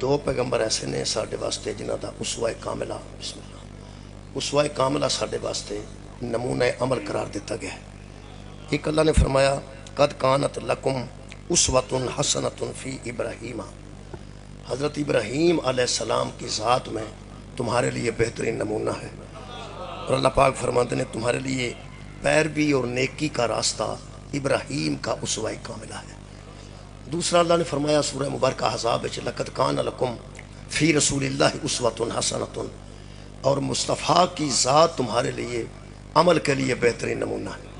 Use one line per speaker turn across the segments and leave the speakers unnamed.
دو پیغمبر ایسے نے ساڈے واسطے جنہ دا اسوہ کاملہ بسم اللہ اسوہ کاملہ ساڈے واسطے نمونہ عمل قرار دیتا گیا ہے۔ ایک اللہ نے فرمایا قد کانت لکم اسوۃ حسنۃ فی ابراہیم، حضرت ابراہیم علیہ السلام کی ذات میں تمہارے لیے بہترین نمونہ ہے۔ اور اللہ پاک فرماتے ہیں تمہارے لیے پیروی اور نیکی کا راستہ ابراہیم کا اسوہ کاملہ ہے۔ دوسرا اللہ نے فرمایا سورہ مبارکہ احزاب وچ لقد کان لکم فی رسول اللہ اسوۃ حسنۃ، اور مصطفیٰ کی ذات تمہارے لیے عمل کے لیے بہترین نمونہ ہے۔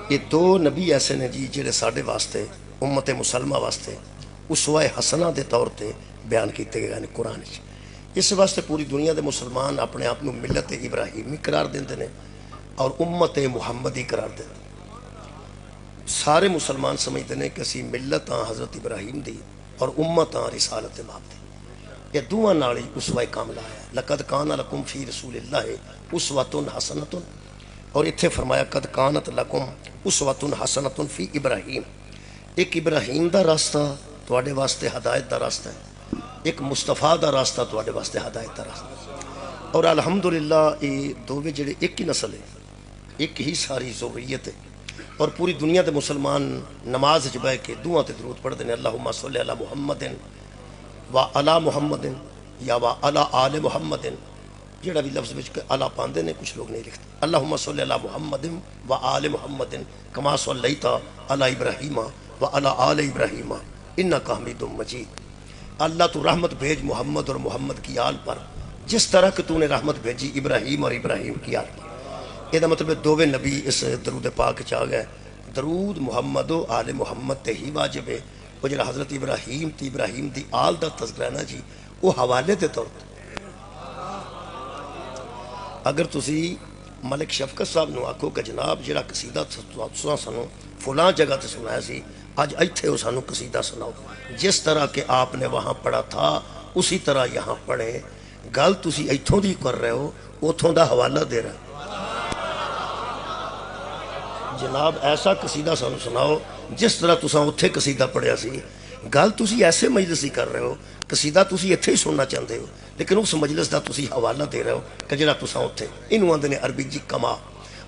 یہ دو نبی ایسے نے جی جڑے ساڈے واسطے امت مسلمہ واسطے اسوہ حسنہ دے طور تے بیان کیتے گئے ہیں قرآن وچ۔ اس واسطے پوری دنیا دے مسلمان اپنے آپ کو ملت ابراہیمی قرار دیندے نے اور امت محمدی قرار دیندے۔ سارے مسلمان سمجھتے ہیں کہ اسی ملت ہاں حضرت ابراہیم دی اور امت ہاں رسالت باپ دی۔ یہ دونوں نال ہی اسوہ کاملہ ہے۔ لقد کان لکم فی رسول اللہ اسوۃ حسنۃ، اور اتھے فرمایا قد کانت لکم اسوۃ حسنۃ فی ابراہیم۔ ایک ابراہیم دا راستہ تواڈے واسطے ہدایت دا راستہ ہے، ایک مصطفیٰ دا راستہ تواڈے واسطے ہدایت دا راستہ۔ اور الحمدللہ یہ دوویں جڑے ایک ہی نسل ہے، ایک ہی ساری ذریت ہے، اور پوری دنیا دے مسلمان نماز وچ بیٹھ کے دعا تے درود پڑھتے ہیں اللہم صلی علی محمد و علی محمد یا و علی آل محمد، جڑا بھی لفظ وچ علی پاندے نے کچھ لوگ نہیں لکھتے۔ اللہم صلی علی محمد و آل محمد کما صلیت علی ابراہیم و علی آل ابراہیم انک حمید مجید۔ اللہ تو رحمت بھیج محمد اور محمد کی آل پر جس طرح کہ تو نے رحمت بھیجی ابراہیم اور ابراہیم کی آل پر۔ یہ مطلب دوویں نبی اس درود پاک چاہ گئے۔ درود محمد و آل محمد تے ہی واجب ہے، وہ جڑا حضرت ابراہیم تے ابراہیم دی آل دا تذکرہ ہے نا جی، وہ حوالے دے طور تے اگر تسی ملک شفقت صاحب نو آکھو کہ جناب جڑا قصیدہ تساں سانو فلاں جگہ تے سنایا سی آج ایتھے وہ سانو قصیدہ سناؤ، جس طرح کہ آپ نے وہاں پڑھا تھا اسی طرح یہاں پڑھیں۔ گل تسی ایتھوں دی کر رہے ہو، اتھوں دا حوالہ دے رہے ہو۔ جناب ایسا قصیدہ سانو سناؤ جس طرح تساں اتھے قصیدہ پڑھیا سی۔ گل تسی ایسے مجلس ہی کر رہے ہو، قصیدہ تسی اتھے ہی سننا چاہتے ہو، لیکن اس مجلس دا تسی حوالہ دے رہے ہو کہ جڑا تساں اتھے انہوں آندے نے عربی جی کما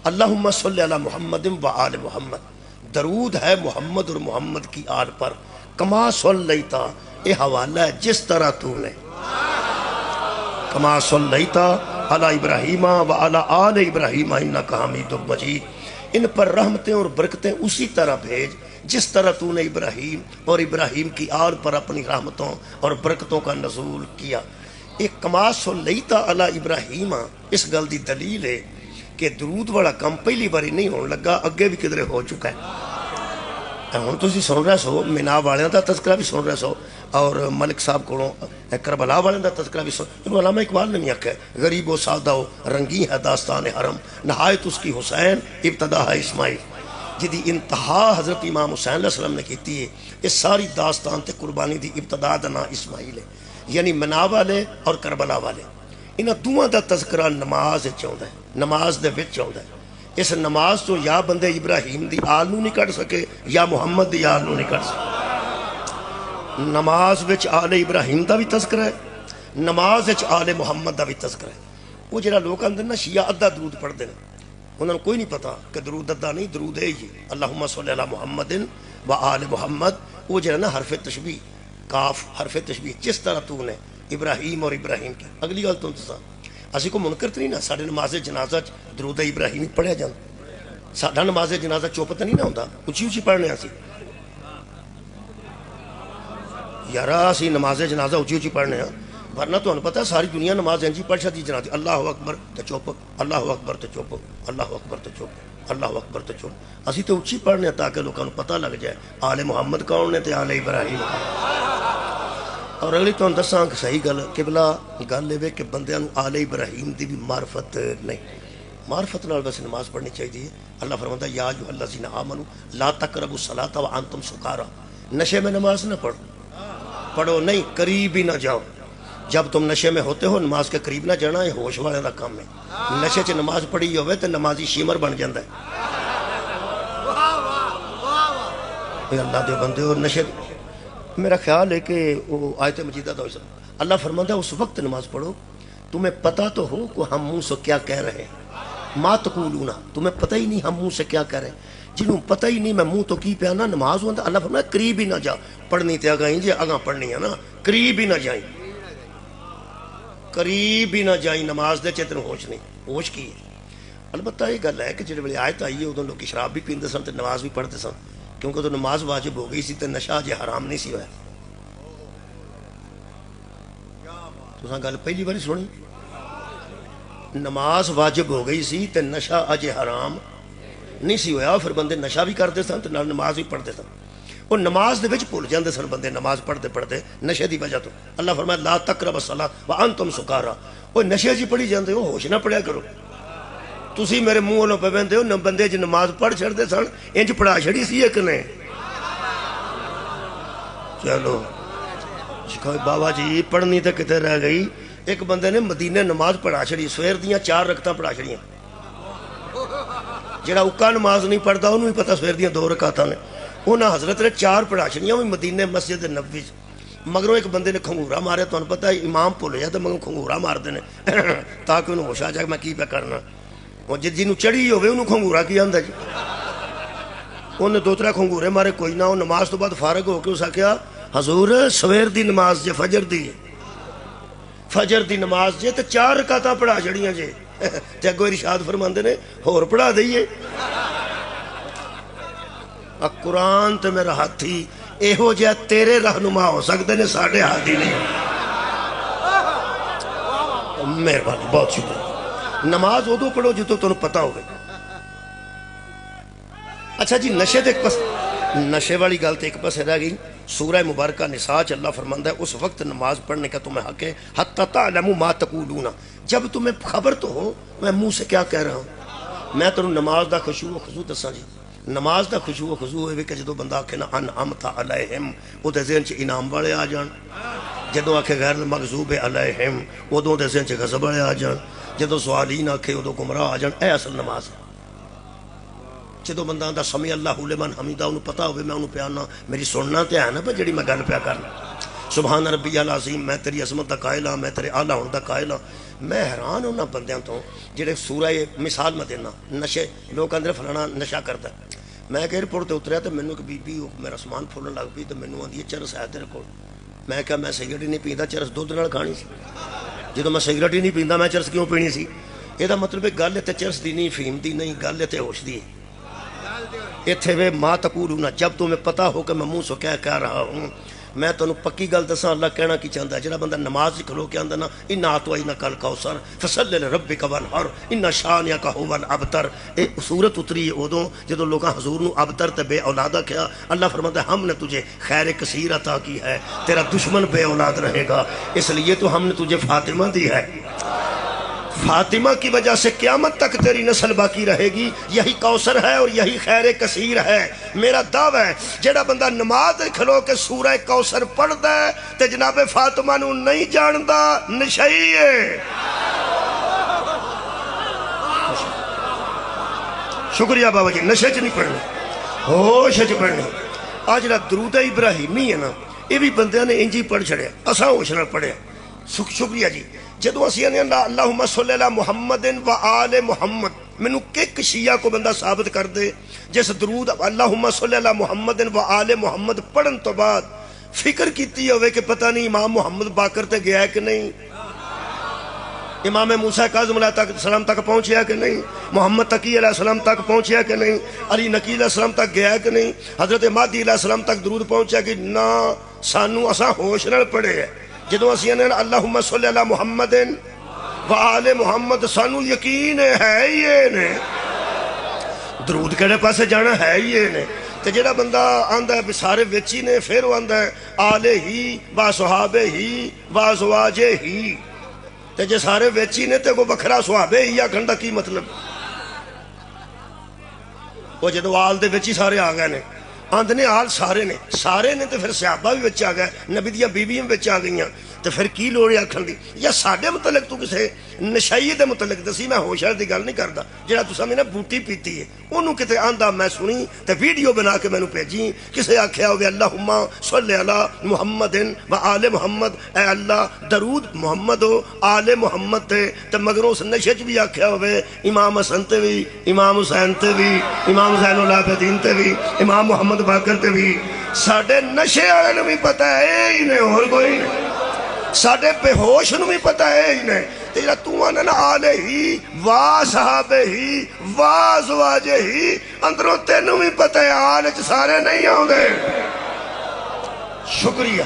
اللہم صلی علی محمد و آل محمد، درود ہے محمد اور محمد کی آل پر، کما صلیتا یہ حوالہ ہے جس طرح تو نے کما صلیتا علی ابراہیم و علی آل ابراہیم انک حمید مجید، ان پر رحمتیں اور برکتیں اسی طرح بھیج جس طرح تو نے ابراہیم اور ابراہیم کی آل پر اپنی رحمتوں اور برکتوں کا نزول کیا۔ ایک کما صلیتا علی ابراہیم اس گل دی دلیل ہے کہ درود والا کم پہلی باری نہیں ہون لگا، اگے بھی کدھرے ہو چکا ہے۔ ہوں تسی سن رہے سو مینا والوں دا تذکرہ بھی سن رہے سو، اور ملک صاحب کو کربلا والوں دا تذکرہ بھی سن۔ انہوں علامہ اقبال نے نہیں آکھا ہے غریب و سادہ و رنگی ہے داستان حرم، نہایت اس کی حسین ابتدا ہے اسماعیل، جدی انتہا حضرت امام حسین علیہ السلام نے کیتی ہے۔ اس ساری داستان تے قربانی دی ابتدا دا نام اسماعیل ہے، یعنی منا والے اور کربلا والے۔ انہاں دوواں دا تذکرہ نماز وچ آوندا ہے، نماز دے وچ آوندا ہے۔ اس نماز تو یا بندے ابراہیم دی آل نو نہیں کٹ سکے یا محمد دی آل نو نہیں کٹ سکے۔ نماز وچ آل ابراہیم دا بھی تذکرہ ہے، نماز وچ آل محمد دا بھی تذکرہ ہے۔ وہ جڑا لوگ آندے نا شیعہ ادھا درود پڑھتے ہیں، انہوں نے کوئی نہیں پتا کہ درود ادھا نہیں، درود ہے ہی اللہم صلی علی محمد و آل محمد۔ وہ جڑا نا حرف تشبیہ، کاف حرف تشبیہ، جس طرح تو نے ابراہیم اور ابراہیم کی۔ اگلی گل تم دساں اسی کو منکر تو نہیں نا، ساڈے نماز جنازہ درود ابراہیمی پڑھیا جاتا، ساڈا نماز جنازہ چپ تو نہیں نہ ہوندا، اچھی اچھی پڑھنے اسی یارا، اسی نماز جنازہ اچھی اچھی پڑھنے ہاں، ورنہ تو انہوں پتا ساری دنیا نماز انجی پڑھ شاتی جنازی اللہ اکبر تو چپ، اللہ اکبر تو چپ، اللہ اکبر تو چپ، اللہ اکبر تو چپ۔ اسی تو اچھی پڑھنے ہیں تاکہ لوگوں کو پتہ لگ جائے آل محمد کون نے تے آل ابراہیم کون۔ اور اگلی تو دساں صحیح گل قبلہ گل یہ کہ بندیاں آل ابراہیم دی بھی معرفت نہیں، معرفت نال بس نماز پڑھنی چاہیے۔ اللہ فرماتا ہے یا ایھا الذین آمنوا لا تقربوا الصلاۃ وانتم سکارا، نشے میں نماز نہ پڑھو نہیں، قریب ہی نہ جاؤ۔ جب تم نشے میں ہوتے ہو نماز کے قریب نہ جانا، یہ ہوش والے دا کام ہے۔ نشے چ نماز پڑھی ہوئے تو نمازی شیمر بن جاتا ہے۔ اللہ دے بندے اور نشے میرا خیال ہے کہ وہ آیت مجیدہ تھا اللہ فرماتا ہے اس وقت نماز پڑھو تمہیں پتہ تو ہو کہ ہم منہ سے کیا کہہ رہے ہیں، ما تقولون، تمہیں پتہ ہی نہیں ہم منہ سے کیا کہہ رہے ہیں، جنہوں پتہ ہی نہیں میں منہ تو کی پیا نا نماز ہوتا اللہ فرماتا ہے قریب ہی نہ جا، پڑھنی تے آگاہیں جی آگاں پڑھنی ہے نا، قریب ہی نہ جائیں، قریب ہی نہ جائیں نماز دے چیتن ہوش نہیں، ہوش کی ہے۔ البتہ یہ گل ہے کہ جڑے ویلے آیت آئی ہے ادھر لوگ شراب بھی پیندے سن تے نماز بھی پڑھتے سن، کیونکہ تو نماز واجب ہو گئی سی تے نشہ جے حرام نہیں سی ہوا۔ تساں گل پہلی باری سنی، نماز واجب ہو گئی سی تے نشہ اجے حرام نہیں سی ہویا، پھر بندے نشہ بھی کرتے سن تے نال نماز بھی پڑھتے سن، اور نماز دے وچ بھول جاندے سن بندے نماز پڑھتے پڑھتے نشے دی وجہ تو۔ اللہ فرمایا لا تقربوا الصلاۃ وانتم سکارا، او نشے جی پڑھی جاندے ہو، ہوش نہ پڑھیا کرو۔ تسی میرے منہ والوں پہ بندے ہو، بندے جی نماز پڑھ چھڑتے سن انج پڑھا چھڑی سی ایک نے، چلو بابا جی پڑھنی تے کتے رہ گئی۔ ایک بندے نے مدینے نماز پڑھا چھڑی، سویر دیاں 4 رکعتاں پڑھا چھڑیاں، جڑا اکا نماز نہیں پڑھتا انہوں ہی پتہ سویر دیاں 2 رکعتاں نے، انہاں حضرت نے 4 پڑھا چھڑیاں وہ مدینے مسجد نبوی۔ مگروں ایک بندے نے کھنگورا مارے، تو انہوں پتہ ہے امام بھول جائے تو مگر کھنگورا مار دینے تاکہ انہوں ہوش آ جائے میں کی پہ کرنا، اور جنہوں چڑھی ہوئے انہوں کھنگورا کیا اندر جی، انہیں 2-3 کھنگورے مارے کوئی نہ، نماز تو بعد فارغ ہو کے اس آکھیا حضور سویر دی نماز جے فجر دی، فجر دی نماز جے تے 4 رکعتاں پڑھا جڑیاں جے تے اگوں ارشاد فرماندے نے ہور پڑھا دئیے۔ قرآن تے میرا ہاتھی ایہو جے تیرے رہنما ہو سکتے نے، ساڑھے ہاتھی نہیں۔ مہربانی، بہت شکریہ۔ نماز ادو پڑھو جتوں تمہیں پتہ ہوگی۔ اچھا جی نشے تے ایک پاس، نشے والی گل تے ایک پاس رہ گئی۔ سورہ مبارکہ نساء چ اللہ فرماندہ ہے اس وقت نماز پڑھنے کا تمہیں حق ہے حتی تعلموا ما تقولون، جب تمہیں خبر تو ہو میں منہ سے کیا کہہ رہا ہوں۔ میں تمہیں نماز دا خشوع و خضوع دساں جی، نماز دا خشوع و خضوع ہے کہ جدو بندہ آکھے نا انعمت علیہم وہ دے ذہن چ انعام والے آ جان، جدو آکھے غیر المغضوب علیہم ادوں دے ذہن چ غضب والے آ جان، جدو سوالین آکھے ادو گمراہ آ جان۔ اے اصل نماز ہے۔ جدو بندہ آندا سمیع اللہ لمن حمیدہ انہوں پتہ ہوئے میں انہوں پیانا میری سننا تے ہے نا پہ جڑی میں گل پیا کرنا، سبحان ربی العظیم میں تیری عظمت دا قائل ہاں، میں تیرے اعلیٰ ہونے دا قائل ہاں۔ میں حیران ہونا بندیاں تو جڑے سورہ مثال میں دینا نشے، لوگ اندر فلانا نشہ کرتا ہے۔ میں کہ ایئرپورٹ تے اتریا تو مینوں ایک بی بی میرا سامان پھولن لگ پئی تو مینوں آندی ہے چرس ہے تیرے کول، میں کہا میں سگریٹ ہی نہیں پیندا، چرس دودھ نال کھانی سی، جدو میں سگریٹ ہی نہیں پیندا میں چرس کیوں پینی سی؟ یہ مطلب ہے گل تے چرس دی نہیں، فیم دی نہیں، گل تے ہوش دی ہے۔ اتھے وے ما تقولون، جب تمہیں پتہ ہو کہ میں منہ سے کیا کہہ رہا ہوں۔ میں تمہیں پکی گل دساں اللہ کہنا کی چاہتا ہے، جڑا بندہ نماز کھلو کے آندا نا انا اعطیناک الکوثر فصلی لربک وانحر ان شانئک ھو الابتر، اے صورت اتری ہے ادوں جدوں لوگاں حضور نو ابتر تے بے اولادہ کہا۔ اللہ فرماتا ہے ہم نے تجھے خیر کثیر عطا کی ہے، تیرا دشمن بے اولاد رہے گا، اس لیے تو ہم نے تجھے فاطمہ دی ہے، فاطمہ کی وجہ سے قیامت تک تیری نسل باقی رہے گی، یہی کوثر ہے اور یہی خیر کثیر ہے۔ میرا دعویٰ ہے جڑا بندہ نماز کھلو کے سورہ کوثر پڑھ دے تے جناب فاطمہ نو نہیں جاندا نشئی ہے۔ شکریہ بابا جی، نشے چ نہیں پڑھنا، ہوش چ پڑھنی۔ آج جڑا درود ابراہیمی ہے نا یہ بھی بندیاں نے انجی پڑھ چھڑیا، اساں ہوش نال پڑھیا۔ شکریہ جی۔ جدو اسی نے اللہم صلی اللہ محمد و آل محمد، منو کک شیعہ کو بندہ ثابت کر دے جس درود اللہم صلی اللہ محمد و آل محمد پڑھن تو بعد فکر کیتی ہوئے کہ پتہ نہیں امام محمد باقر تے گیا ہے کہ نہیں، امام موسیٰ کاظم علیہ السلام تک پہنچیا کہ نہیں، محمد تقی علیہ السلام تک پہنچیا کہ نہیں، علی نقی علیہ السلام تک گیا کہ نہیں، حضرت مہدی علیہ السلام تک درود پہنچیا کہ نہ، سانو اساں ہوش نال پڑھے ہے۔ جدو اسی نے اللہم صلی اللہ محمد و آل محمد سانو یقین ہے یہ نے درود کہڑے پاسے جانا ہے یہ نے، تو جڑا بندہ آندا ہے سارے وچی نے پھر وہ آندا ہے آلے ہی با صحابے ہی با ازواجے ہی، تو جے سارے وچی نے تو وہ بکھرا صحابے ہی یا کھنڈا کی مطلب، وہ جدو آل دے وچی سارے آگئے نے آندنے آل سارے نے تو پھر صحابہ بھی بچ آ گئے، نبی دیاں بیویاں بچ آ گئیاں، تو پھر کی لوڑ ہے آکھن دی؟ یا ساڈے متعلق تو کسے نشائی دے متعلق دسی، میں ہوشیار دی گل نہیں کردا، جہاں تساں میں نے بوٹی پیتی ہے انہوں کتے آندا میں سنی تے ویڈیو بنا کے مینوں بھیجی، کسے آکھیا ہوئے اللہم صلی علی محمد و آل محمد، اے اللہ درود محمد و آل محمد تے مگروں اس نشے چ بھی آکھیا ہوئے امام حسن تے بھی، امام حسین تے بھی، امام زین العابدین تے بھی، امام محمد باقر تے بھی۔ ساڈے نشے والے نوں بھی پتہ ہے ہی نہیں، اور کوئی نہیں، ساڈے بے ہوش نوں بھی پتہ ہے ہی نہیں۔ تیرا تو آنا نا آلے ہی وا صحابے ہی وا ازواجے ہی، اندروں تینوں بھی پتہ ہے آلے چ سارے نہیں آؤں گے۔ شکریہ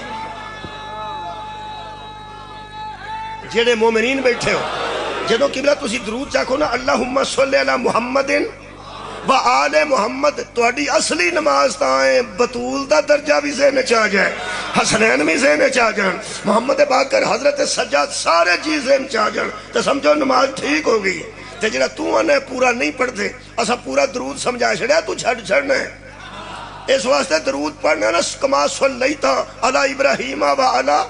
جیڑے مومنین بیٹھے ہو، جدوں قبلہ تسی درود چاکو نا اللہم صلی علی محمد و آل محمد، تواڈی اصلی نماز تائیں بطول دا درجہ بھی ذہن چاہ جائے، حسنین بھی ذہن چاہ جان، محمد باقر حضرت سجاد سارے چیز ذہن چاہ جان، تو سمجھو نماز ٹھیک ہو گئی۔ تے جڑا تو آنے پورا نہیں پڑھتے، اسا پورا درود سمجھا چھڑیا، تو چھڑنا ہے۔ اس واسطے درود پڑھنا نا کما صلیت علی ابراہیم و علی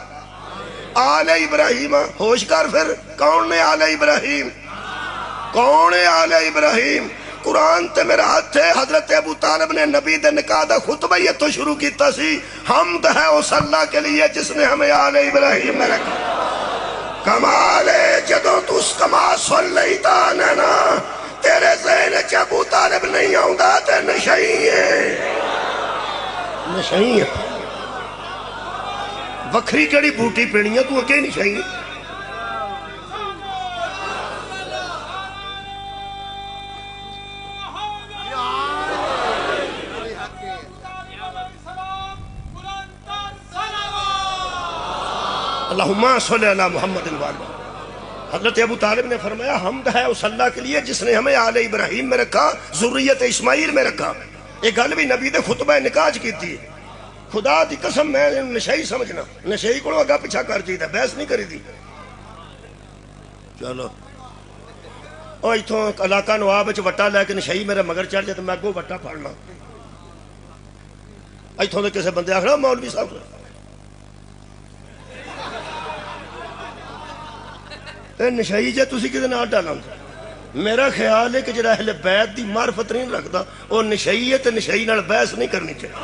آل ابراہیم، ہوش کر پھر کون نے آل ابراہیم، کون ہے آل ابراہیم؟ قرآن تے میرا ہاتھ ہے، حضرت ابو طالب نے نبی دے نکاح دا خطبہ یہ تو شروع کیتا سی، حمد ہے اس اللہ کے لیے جس نے ہمیں آل ابراہیم میں رکھا۔ کمال ہے جدوں تو اس کما صلیت نا تیرے ذہن چ ابو طالب نہیں آؤں گا، تے نشئی ہے، نشئی ہے، وکھری کڑی بوٹی پینی ہے، تو اکے نشئی ہے۔ اللہم صلی علی محمد وآلہ۔ حضرت ابو طالب نے فرمایا حمد ہے اس اللہ کے لیے جس نے ہمیں آل ابراہیم میں رکھا، ذریت اسماعیل میں رکھا۔ ایک گل بھی نبی دے خطبہ نکاح کی تھی، خدا دی قسم میں نشئی سمجھنا، نشئی کو اگا پیچھا کر دیتا، بحث نہیں کری دی۔ چلو او ایتھوں علاقہ نواب وچ وٹا لے کے نشئی میرے مگر چڑھ جائے تو میں اگوں وٹا پھڑنا۔ ایتھوں دے کسے بندے آکھنا مولوی صاحب اے نشائی جے تسی کدے نال ڈالاں، میرا خیال ہے کہ جڑا اہل بیت دی معرفت نہیں رکھدا او نشائی ہے تے نشائی نال بحث نہیں کرنی چاہیے۔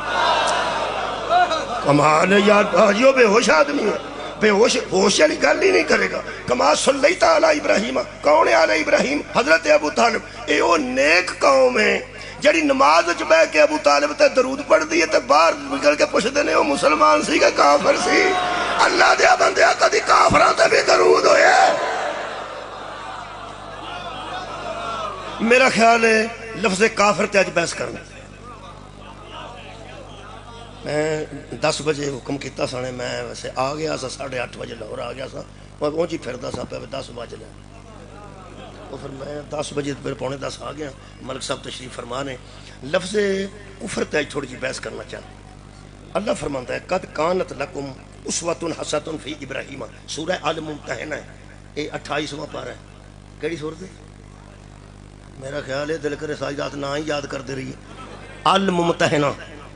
کمال ہے یار، بھائیو بے ہوش آدمی ہے، بے ہوش والی گل ہی نہیں کرے گا۔ کما صلیت علی ابراہیم، کون ہے علی ابراہیم؟ حضرت ابو طالب۔ اے او نیک قوم ہے جڑی نماز وچ بیٹھ کے ابو طالب تے درود پڑھ دی ہے تے باہر نکل کے پوچھدے نے او مسلمان سی کہ کافر سی؟ اللہ دیا بندیا کدی کافراں تے بھی درود ہویا ہے؟ میرا خیال ہے لفظ کافر تے اج بحث کرنا۔ میں 10 بجے حکم کیتا سانے، میں ویسے آ گیا سا 8:30 بجے لاہور آ گیا سا، میں پہنچی پھردا سا پہ 10 بج لے، تو پھر میں 10 بجے پھر 9:45 آ گیا۔ ملک صاحب تشریف فرما نے لفظ کفر تے تھوڑی جی بحث کرنا چاہتا۔ اللہ فرماتا ہے قد کانت لکم اسوۃ حسنۃ فی ابراہیم، سورہ الممتحنہ ہے، یہ 28واں پارہ ہے۔ کیڑی سورت ہے؟ میرا خیال ہے دل کرے ساری رات نہ ہی یاد کر دے رہی ہے، الممتحنہ،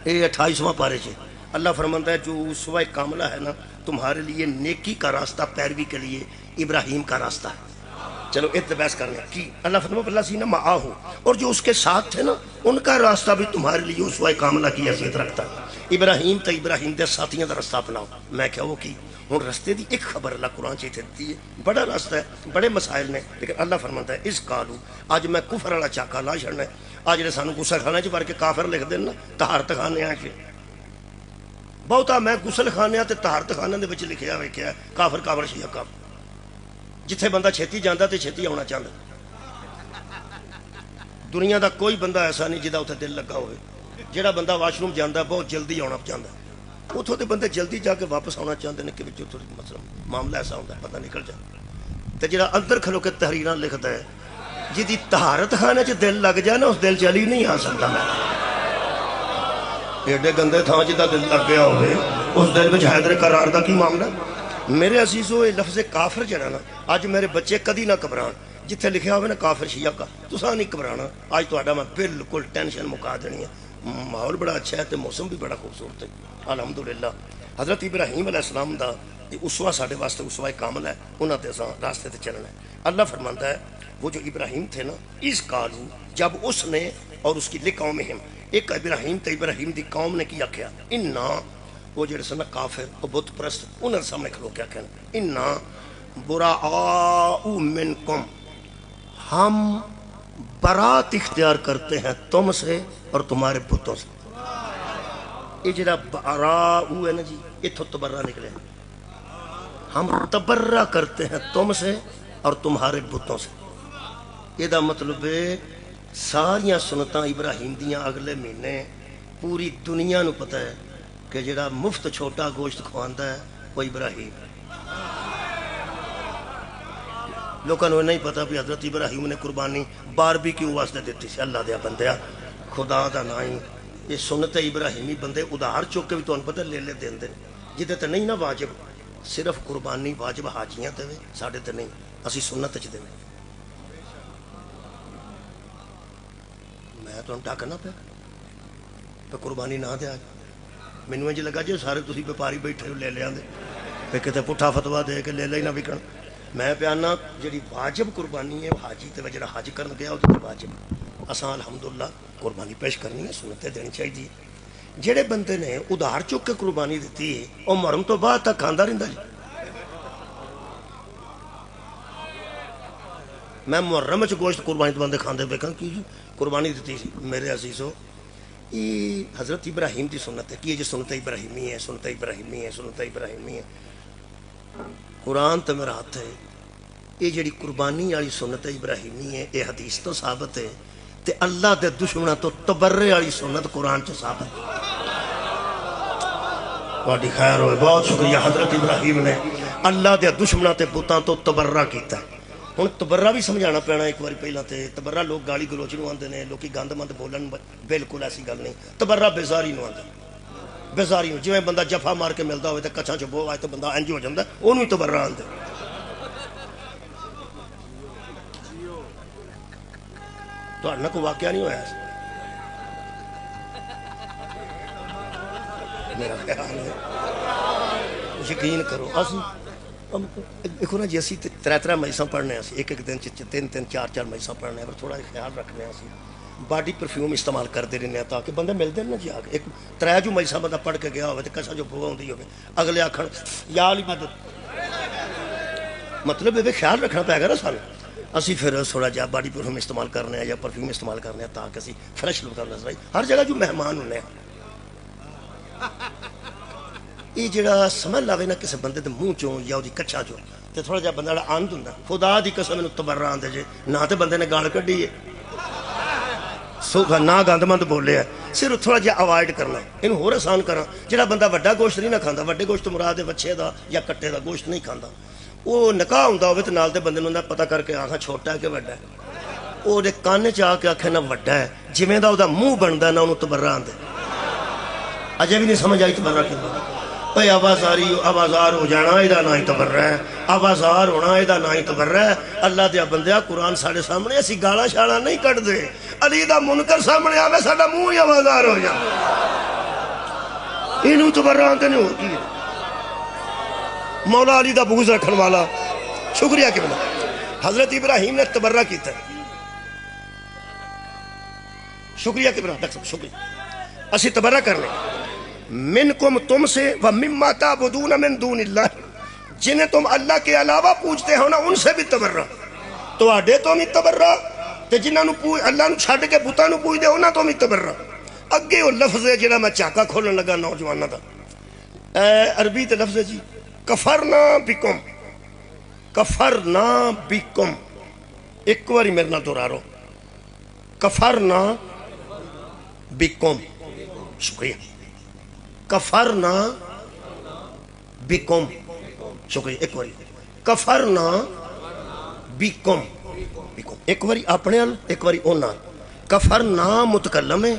یہ 28واں پارے سے اللہ فرماتا ہے جو اسوہ کاملہ ہے نا تمہارے لیے نیکی کا راستہ پیروی کے لیے ابراہیم کا راستہ ہے۔ چلو اتباس کرنے کی اللہ فرماتا اللہ سینہ معاہو، اور جو اس کے ساتھ تھے نا ان کا راستہ بھی تمہارے لیے اسوہ کاملہ کی حیثیت رکھتا ہے۔ ابراہیم تا ابراہیم دے ساتھیاں دا راستہ اپناؤ۔ میں کیا وہ کی ہوں رستے دی ایک خبر اللہ قرآن چیتے دیتی ہے، بڑا راستہ ہے، بڑے مسائل نے، لیکن اللہ فرماتا ہے اس کالو آج میں کفر والا چاکا لا چھڑنا ہے۔ آج جڑے سانو غسل خانے چ بھر کے کافر لکھ دینا طہارت خانے آ کے، بہتا میں غسل خانے تے طہارت خانے دے وچ لکھیا ویکھیا کافر کافر شیعہ کافر، جتھے بندہ چھیتی جاندا تے چھیتی آنا چاہندا۔ دنیا دا کوئی بندہ ایسا نہیں جدا اتنے دل لگا ہوئے، جہاں بندہ واش روم جانا بہت جلدی آنا چاہتا ہے، اتوں کے بندے جلدی جا کے واپس آنا چاہتے ہیں کہ مسئلہ معاملہ ایسا ہوتا ہے پتہ نکل جائے۔ تو جہاں اندر کھلو کے تحریراں لکھتا ہے جی طہارت خانے چ دل لگ جائے نا اس دل چلی نہیں آ سکتا۔ میں ایڈے گندے تھان جہاں دل لگ گیا ہوئے اس دل میں حیدر قرار دا کی معاملہ۔ میرے عزیزو یہ لفظ کافر جڑا نا اج میرے بچے کدی نہ گھبران، جتھے لکھیا ہوئے نا کافر شیعہ کا تساں نہیں گھبرانا، اج تہاڈا میں بالکل ٹینشن مکا دینی ہے۔ ماحول بڑا اچھا ہے تے موسم بھی بڑا خوبصورت ہے الحمدللہ۔ حضرت ابراہیم علیہ السلام دا یہ اسوا ساڈے واسطے اسوا کامل ہے، انہاں تے اساں راستے تے چلنا ہے۔ اللہ فرماندا ہے وہ جو ابراہیم تھے نا، اس قالو جب اس نے اور اس کی لقومہم، ایک ابراہیم تے ابراہیم دی قوم نے کیا کیا، انا وہ جڑے سن کافر وہ بت پرست، انہاں سامنے کھلو کیا کہنا، انا براء منکم، ہم برات اختیار کرتے ہیں تم سے اور تمہارے بتوں سے۔ یہ جڑا براء ہے نا جی، اتھوں تبرہ نکلے، ہم تبرہ کرتے ہیں تم سے اور تمہارے بتوں سے۔ یہ دا مطلب ہے ساریاں سنتاں ابراہیم دیاں اگلے مہینے پوری دنیا نو پتہ ہے کہ جڑا مفت چھوٹا گوشت کھواندا ہے وہ ابراہیم ہے۔ لوگوں نے نہیں پتا بھی حضرت ابراہیم نے قربانی باربیکیو واسطے دیتی سی۔ اللہ دیا بندیا، خدا دا نائی یہ سنت ابراہیمی بندے ادھار چک کے بھی تمہیں پتہ لے دین دے، جدے تے نہیں نا واجب، صرف قربانی واجب حاجیاں تے وے، ساڈے تے نہیں، اسی سنت چ دے۔ میں تمہیں ڈاکنا پیا تو قربانی نہ دیا، مینوں انج لگا جی سارے تسی وپاری بیٹھے لے لے آندے پھر کتے پٹھا فتوا دے کے لے لے نہ وکن۔ میں پیانا جڑی واجب قربانی ہے حاجی تے جڑا حج کرن گیا وہ تے واجب، اساں الحمدللہ قربانی پیش کرنی ہے، سنت دینی چاہیے۔ جڑے بندے نے ادھار چک کے قربانی دیتی ہے وہ محرم تو بعد تک کھاندا رہندا جی۔ میں محرم وچ گوشت قربانی تو بندے کھاندے ویکھاں کی قربانی دیتی سی۔ میرے عزیزو یہ حضرت ابراہیم دی سنت ہے، کی جی سنت ابراہیمی ہے، سنت ابراہیمی ہے، سنت ابراہیمی ہے۔ قرآن تے میرا ہاتھ ہے، یہ جڑی قربانی والی سنت ابراہیمی ہے یہ حدیث تو ثابت ہے، تے اللہ دے دشمنوں تو تبرے والی سنت قرآن چ ثابت ہے۔ تہاڈی خیر ہوئے، بہت شکریہ۔ حضرت ابراہیم نے اللہ دے دشمنوں تے بتاں تو تبرہ کیتا ہے۔ ہن تبرہ بھی سمجھانا پینا ایک بار پہلا تے تبرہ لوگ گالی گلوچ نو آندے نے، لوکی گند مند بولن، بالکل ایسی گل نہیں۔ تبرہ بیزاری نو آندا، بیزاری نو، جویں بندہ جفا مار کے ملدا ہوئے تے کچھاں چ بو آئے تے بندہ انج ہو جاندا، اونوں ہی تبرہ آندے۔ تہاڈے نال کوئی واقعہ نہیں ہویا ایسا؟ میرا خیال ہے یقین کرو، اسی دیکھو نا جی اسی ترے مجلساں پڑھنے اسی ایک دن تین چار مجلساں پڑھنے پر تھوڑا خیال رکھنے اسی باڈی پرفیوم استعمال کرتے رہنے ہیں تاکہ بندے ملتے ہیں نا جی آگے۔ ایک ترے جو مجلساں بندہ پڑھ کے گیا ہوئے تو کسا جو بوا ہوندی ہوئے اگلے آکھن یا علی مدد، مطلب یہ خیال رکھنا پائے گا نا سارے۔ اسی پھر تھوڑا جہا باڈی پرفیوم استعمال کرنے ہیں یا پرفیوم استعمال کرنے ہیں تاکہ اسی فریش لوگ نظر آئی۔ ہر جگہ جو مہمان ہونے ہیں یہ جڑا سمجھ لاوے نا کسی بندے دے منہ چوں یا دی کچھا چوں تے تھوڑا جہا بندہ آند ہوندا، خدا دی قسم مینوں تبرہ آندے جے نہ تے بندے نے گال کڈی ہے نہ گند مند بولے ہے، صرف تھوڑا جہا اوائڈ کرنا ہے۔ انہوں ہور آسان کرا، جڑا بندہ وڈا گوشت نہیں نہ کھاندا، وڈے گوشت مراد وچھے دا یا کٹے دا گوشت نہیں کھاندا، وہ نکاح ہوندا ہوے تے نال دے بندے نوں پتہ کر کے آکھاں چھوٹا ہے کہ وڈا ہے، او دے کان چ آ کے آکھے نہ وڈا ہے، جویں دا او دا منہ بندا نہ اونوں تبرہ آندے۔ اجے بھی نہیں سمجھ آئی تبرہ کیوں؟ بھئی آوازاری آوازار ہو جانا یہ نہ ہی تبرہ ہے، آوازار ہونا یہ نہ ہی تبرہ ہے۔ اللہ دیا بندیا قرآن ساڑھے سامنے اسی گالا شالا نہیں کٹ دے، علی دا منکر سامنے آوے ساڑھا منہ ہی آوازار ہو جانا، انہوں تبرہ آنتے نہیں ہوتی ہے۔ مولا علی دا بغض رکھن والا، شکریہ کہ بنا حضرت ابراہیم نے تبرہ کیتا ہے، شکریہ کہ بنا شکریہ اسی تبرہ کرنے منکم تم سے ومما تعبدون من دون اللہ، جنہیں تم اللہ کے علاوہ پوچھتے ہو نا ان سے بھی تبرہ، تو آڈے تو ہمیں تبرہ تے جنہوں اللہ نو چھاڑ کے بوتا نو پوچھ دے ہونا تو ہمیں تبرہ۔ اگے وہ لفظ ہے جنہاں میں چاکا کھولن لگا نوجوانہ دا، عربی تے لفظ ہے جی کفرنا بکم، کفرنا بکم، ایک واری میرے نہ دورا رو، کفرنا بکم، شکریہ، کفرنا بکم، شکریہ، ایک واری کفرنا بکم، ایک واری اپنے ال ایک واری اونا، کفرنا متکلم ہے،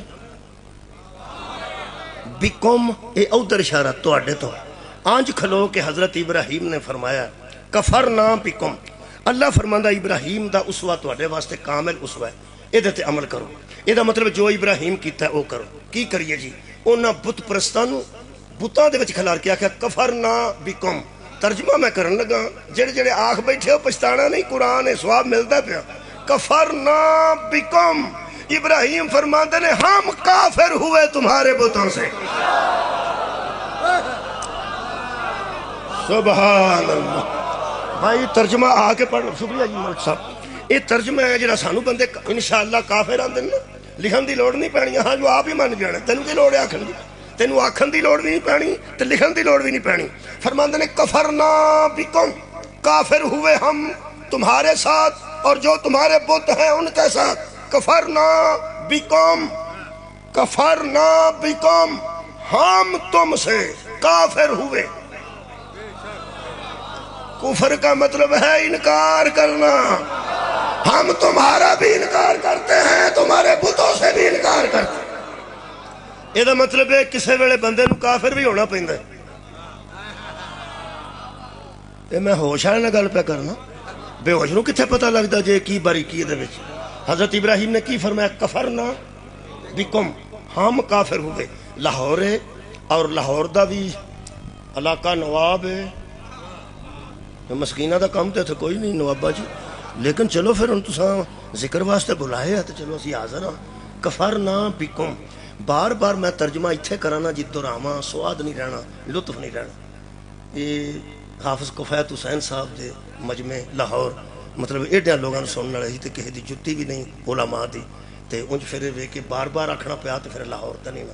بکم اے ادھر اشارہ تو اڈے تو آنج کھلو کہ حضرت ابراہیم نے فرمایا کفرنا بکم، اللہ فرماندہ ابراہیم دا اسوہ تو اڈے واسطے کامل اسوہ ہے، ادھے تے عمل کرو۔ یہ مطلب جو ابراہیم کیتا ہے وہ کرو، کی کریے جی؟ انہاں بت پرستانو بتاں دے وچ کھلار کیا کہ کفرنا بکم، ترجمہ میں کرن لگا جڑے جڑے آنکھ بیٹھے ہو پچھتانا نہیں قرآن ہے سواب ملتا پیا کفرنا بکم ابراہیم فرماتے نے ہم کافر ہوئے تمہارے بتوں سے سبحان اللہ بھائی ترجمہ آ کے پڑھ شکریہ جی ملک صاحب یہ ترجمہ ہے جڑا سانو بندے انشاءاللہ کافر آندے نا لکھن دی لوڑ نہیں پینی ہاں جو آپ ہی مان جانا تینوں کی لوڑ ہے آکھن دی تینوں آکھن دی لوڑ بھی نہیں پینی تو لکھن دی لوڑ بھی نہیں پینی فرماندے نے کفرنا بکم کافر ہوئے ہم تمہارے ساتھ اور جو تمہارے بت ہیں ان کے ساتھ کفرنا بکم ہم تم سے کافر ہوئے کفر کا مطلب ہے انکار کرنا ہم تمہارا بھی انکار کرتے ہیں تمہارے بتوں سے بھی انکار کرتے ہیں یہ مطلب ہے کسے ویلے بندے نو کافر بھی ہونا پہندا ہے یہ میں ہوش ہے نہ گل پہ کرنا بے ہوش نو کتھے پتہ لگتا جے کی باریکی دے وچ حضرت ابراہیم نے کی فرمایا کفرنا بکم ہم کافر ہوئے لاہور ہے اور لاہور دا بھی علاقہ نواب ہے مسکینہ دا کام تے کوئی نہیں نوابہ جی لیکن چلو پھر ان تساں ذکر واسطے بلائے ہے تو چلو اسی حاضر ہاں کفرنا بکم بار بار میں ترجمہ اتھے کرانا جی دراما سواد نہیں رہنا لطف نہیں رہنا یہ حافظ کفایت حسین صاحب دے مجمع لاہور مطلب ایڈیاں لوگاں سننے رہی تے کہے دی جتی بھی نہیں علماء دی تے انج پھر وے کے بار بار آکھنا پیا تے پھر لاہور تے نہیں نا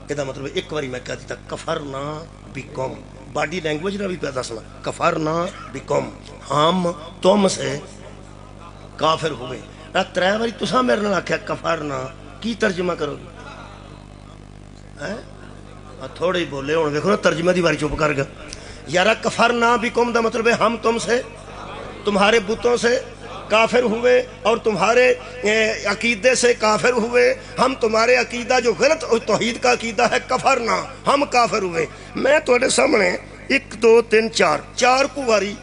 کہ دا مطلب ایک واری میں کہتی تھا کفرنا بکم باڈی لینگویج نہ بھی پیدا سنا کفرنا بکم ہم تم سے کافر ہوئے ترے واری تساں میرے نال آکھیا کفرنا کی ترجمہ کرو گے تھوڑے ہی بولے ہوں دیکھو نا ترجمہ دی باری چپ کر گیا یارا کفرنا بکم دا مطلب ہے ہم تم سے تمہارے بتوں سے کافر ہوئے اور تمہارے عقیدے سے کافر ہوئے ہم تمہارے عقیدہ جو غلط توحید کا عقیدہ ہے کفرنا ہم کافر ہوئے میں تھوڑے سامنے 1 2 3 4 کو واری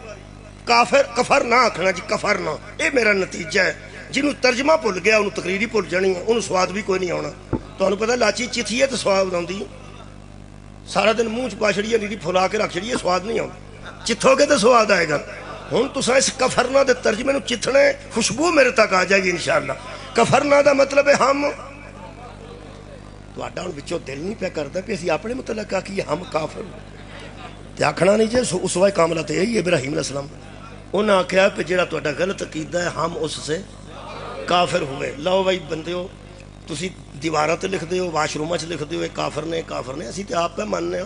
کفر نہ آکھنا جی کفرنا یہ میرا نتیجہ ہے جنہوں ترجمہ بھول گیا انہوں تقریری بھول جانی ہے انہوں سواد بھی کوئی نہیں آنا تو انہوں پتہ لاچی چتھی ہے تو سواد آتی سارا دن منہ چ پا چھڑی ہے نیری پھلا کے رکھ چھڑی ہے سواد نہیں آتا چتھو کے تو سواد آئے گا ہوں تساں اس کفرنا دے ترجمے نو چتھنے خوشبو میرے تک آ جائے گی انشاءاللہ کفرنا دا مطلب ہے ہم تہاڈا ہن وچوں دل نہیں پیا کردا کہ اسی اپنے متعلق آکھیے ہم کافر تے آکھنا نہیں جے اسوہ کاملہ تے یہی ابراہیم علیہ السلام انہاں آکھیا کہ جڑا تہاڈا غلط عقیدہ ہے ہم اس سے کافر ہوئے لو بھائی بندیو تسی دیواراں تے لکھ دیو واش روماں چ لکھ دیو اے کافر نے اسی تے آپ پہ ماننے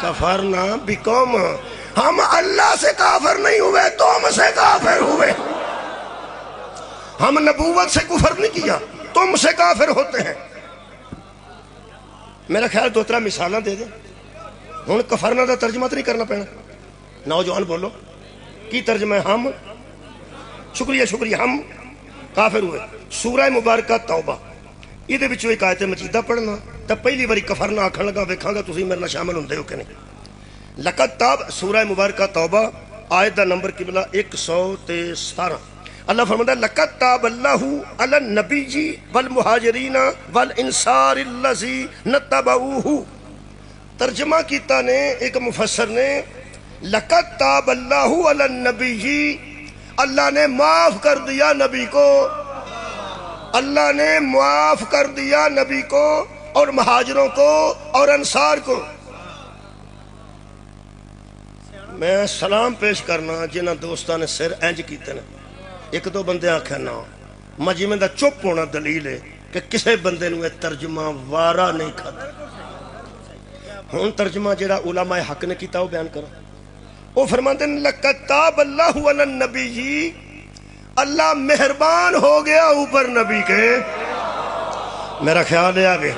کفرنا بکم ہم اللہ سے کافر نہیں ہوئے تم سے کافر ہوئے ہم نبوت سے کفر نہیں کیا تم سے کافر ہوتے ہیں میرا خیال 2-3 مثالیں دے دیں ہوں کفرنا دا ترجمہ تو نہیں کرنا پڑنا نوجوان بولو کی ترجمہ ہے ہم شکریہ ہم کافر ہوئے سورہ مبارکہ توبہ یہ دے بچوں ایک آیت مجیدہ پڑھنا تو پہلی باری کفرنا آکھن لگا ویکھاں گا تسی میرے نال شامل ہوندے ہو کہ نہیں لقد تاب سورہ مبارکہ توبہ آیت دا نمبر قبلہ 117 اللہ فرماتا ہے لقد تاب اللہ علی النبی والمہاجرین والانصار الذین اتبعوہ ترجمہ کیتا نے ایک مفسر نے لقد تاب اللہ علی النبی اللہ نے معاف کر دیا نبی کو اللہ نے معاف کر دیا نبی کو اور مہاجروں کو اور انصار کو میں سلام پیش کرنا جنہ دوستان نے سر انج کیتے ہیں ایک دو بندے آکھے نا مجمع دا چپ ہونا دلیل ہے کہ کسے بندے نو ترجمہ وارا نہیں کھاتا ہون ترجمہ جڑا علماء حق نے کیتا وہ بیان کرو وہ فرماتے ہیں لقد تاب اللہ علی النبی اللہ مہربان ہو گیا اوپر نبی کے میرا خیال ہے آگے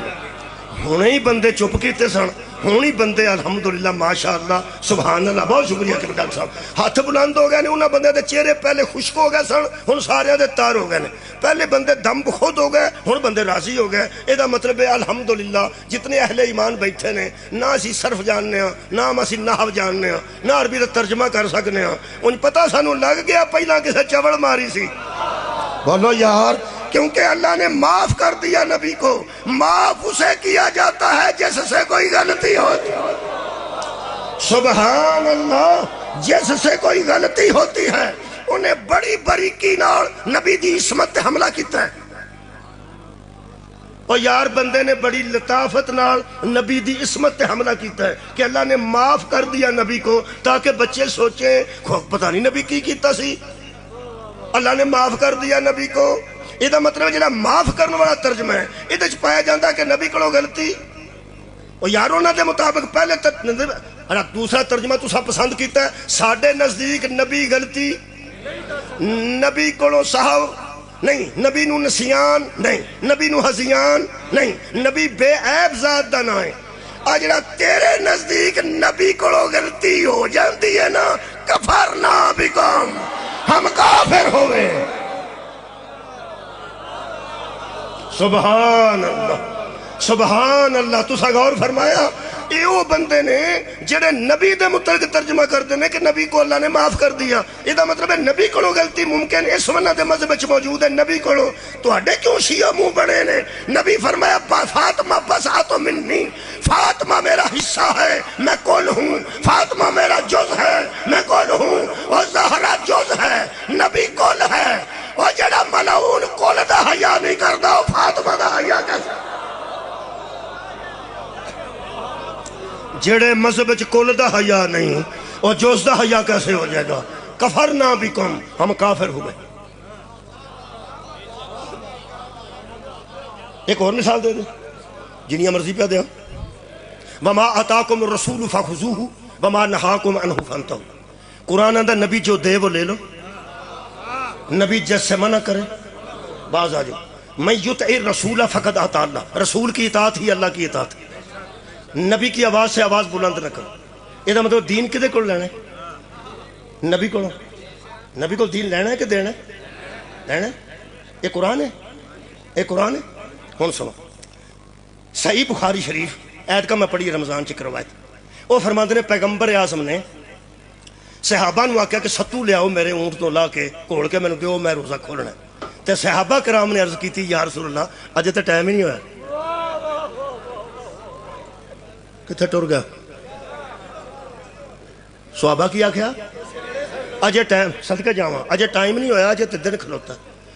ہونے ہی بندے چپ کیتے سن ہونی بندے الحمدللہ ماشاءاللہ سبحان اللہ بہت شکریہ کہ ڈاکٹر صاحب ہاتھ بلند ہو گئے انہاں بندے دے چہرے پہلے خشک ہو گئے سن ہن سارے دے تار ہو گئے پہلے بندے دم خود ہو گئے ہن بندے راضی ہو گئے اے دا مطلب ہے الحمدللہ جتنے اہل ایمان بیٹھے نے نہ اسی صرف جاننے ہاں نہ اسی نحو جاننے ہاں نہ عربی دا ترجمہ کر سکنے ہاں ان پتہ سانو لگ گیا پہلا کسے چوڑ ماری سی بولو یار کیونکہ اللہ نے معاف کر دیا نبی کو معاف اسے کیا جاتا ہے جس سے کوئی غلطی ہوتی سبحان اللہ. جس سے کوئی غلطی ہوتی ہے انہیں بڑی باریکی نال نبی دی عصمت تے حملہ کیتا ہے. اور یار بندے نے بڑی لطافت نال نبی دی عصمت تے حملہ کیتا ہے کہ اللہ نے معاف کر دیا نبی کو تاکہ بچے سوچیں پتہ نہیں نبی کی کیتا سی. اللہ نے معاف کر دیا نبی کو. یہ مطلب جڑا معاف کرنے والا ترجمہ ہے یہ پایا جاتا کہ نبی کو غلطی اور یار انہوں دے مطابق پہلے دوسرا ترجمہ تو سب پسند کیتا ہے ساڈے نزدیک نبی غلطی نبی کو صحو نہیں, نبی نو نسیان نہیں, نبی نو ہزیان نہیں, نبی بے عیب ذات دا نہ ہے. جڑا تیرے نزدیک نبی کو غلطی ہو جاندی ہے نا کفرنا بکم ہم کافر ہوئے. سبحان اللہ سبحان اللہ. تسا غور فرمایا یہ بندے نے جڑے نبی دے متعلق ترجمہ کرتے ہیں کہ نبی کو اللہ نے معاف کر دیا. یہ مطلب ہے نبی کو غلطی ممکن اس ونا دے مذہب وچ موجود ہے. نبی کو تواڈے کیوں شیعہ منہ بڑے نے؟ نبی فرمایا فاطمہ بسعت منی, فاطمہ میرا حصہ ہے میں کل ہوں, فاطمہ میرا جز ہے میں کل ہوں, اور زہرا جز ہے نبی کل ہے. اور جڑا ملعون کل دا حیا نہیں کردا وہ فاطمہ دا حیا کیسے؟ جڑے مذہب وچ کل دا حیا نہیں اور جز دا حیا کیسے ہو جائے گا؟ کفرنا بکم ہم کافر ہوئے. ایک اور مثال دے دیں جنیاں مرضی پہ دیں. وما آتاکم الرسول فخذوہ وما نہاکم عنہ فانتہوا. قرآن اندر نبی جو دے وہ لے لو, نبی جس سے منع کرے باز آ جاؤ. من یطع الرسول فقد اطاع اللہ, رسول کی اطاعت ہی اللہ کی اطاعت ہے. نبی کی آواز سے آواز بلند نہ کرو. یہ مطلب دین کدے کو لینا ہے؟ نبی کو. نبی کو دین لینا ہے کہ دینا ہے؟ لینا ہے. یہ قرآن ہے, یہ قرآن ہے. کون سنو صحیح بخاری شریف عید کا میں پڑھی رمضان چ روایت. وہ فرماتے ہیں پیغمبر اعظم نے صحابہ نو آکھیا کہ ستو لے آؤ میرے اونٹ تو لا کے کھول کے مینوں دیو میں روزہ کھولنا ہے. تے صحابہ کرام نے عرض کی تھی یا رسول اللہ اجے تے ٹائم ہی نہیں ہویا. کتنے ٹر گیا؟ صحابہ کی آکھیا اجے ٹائم صدقہ جاواں اجے ٹائم نہیں ہویا اجے تے دن کھلوتا.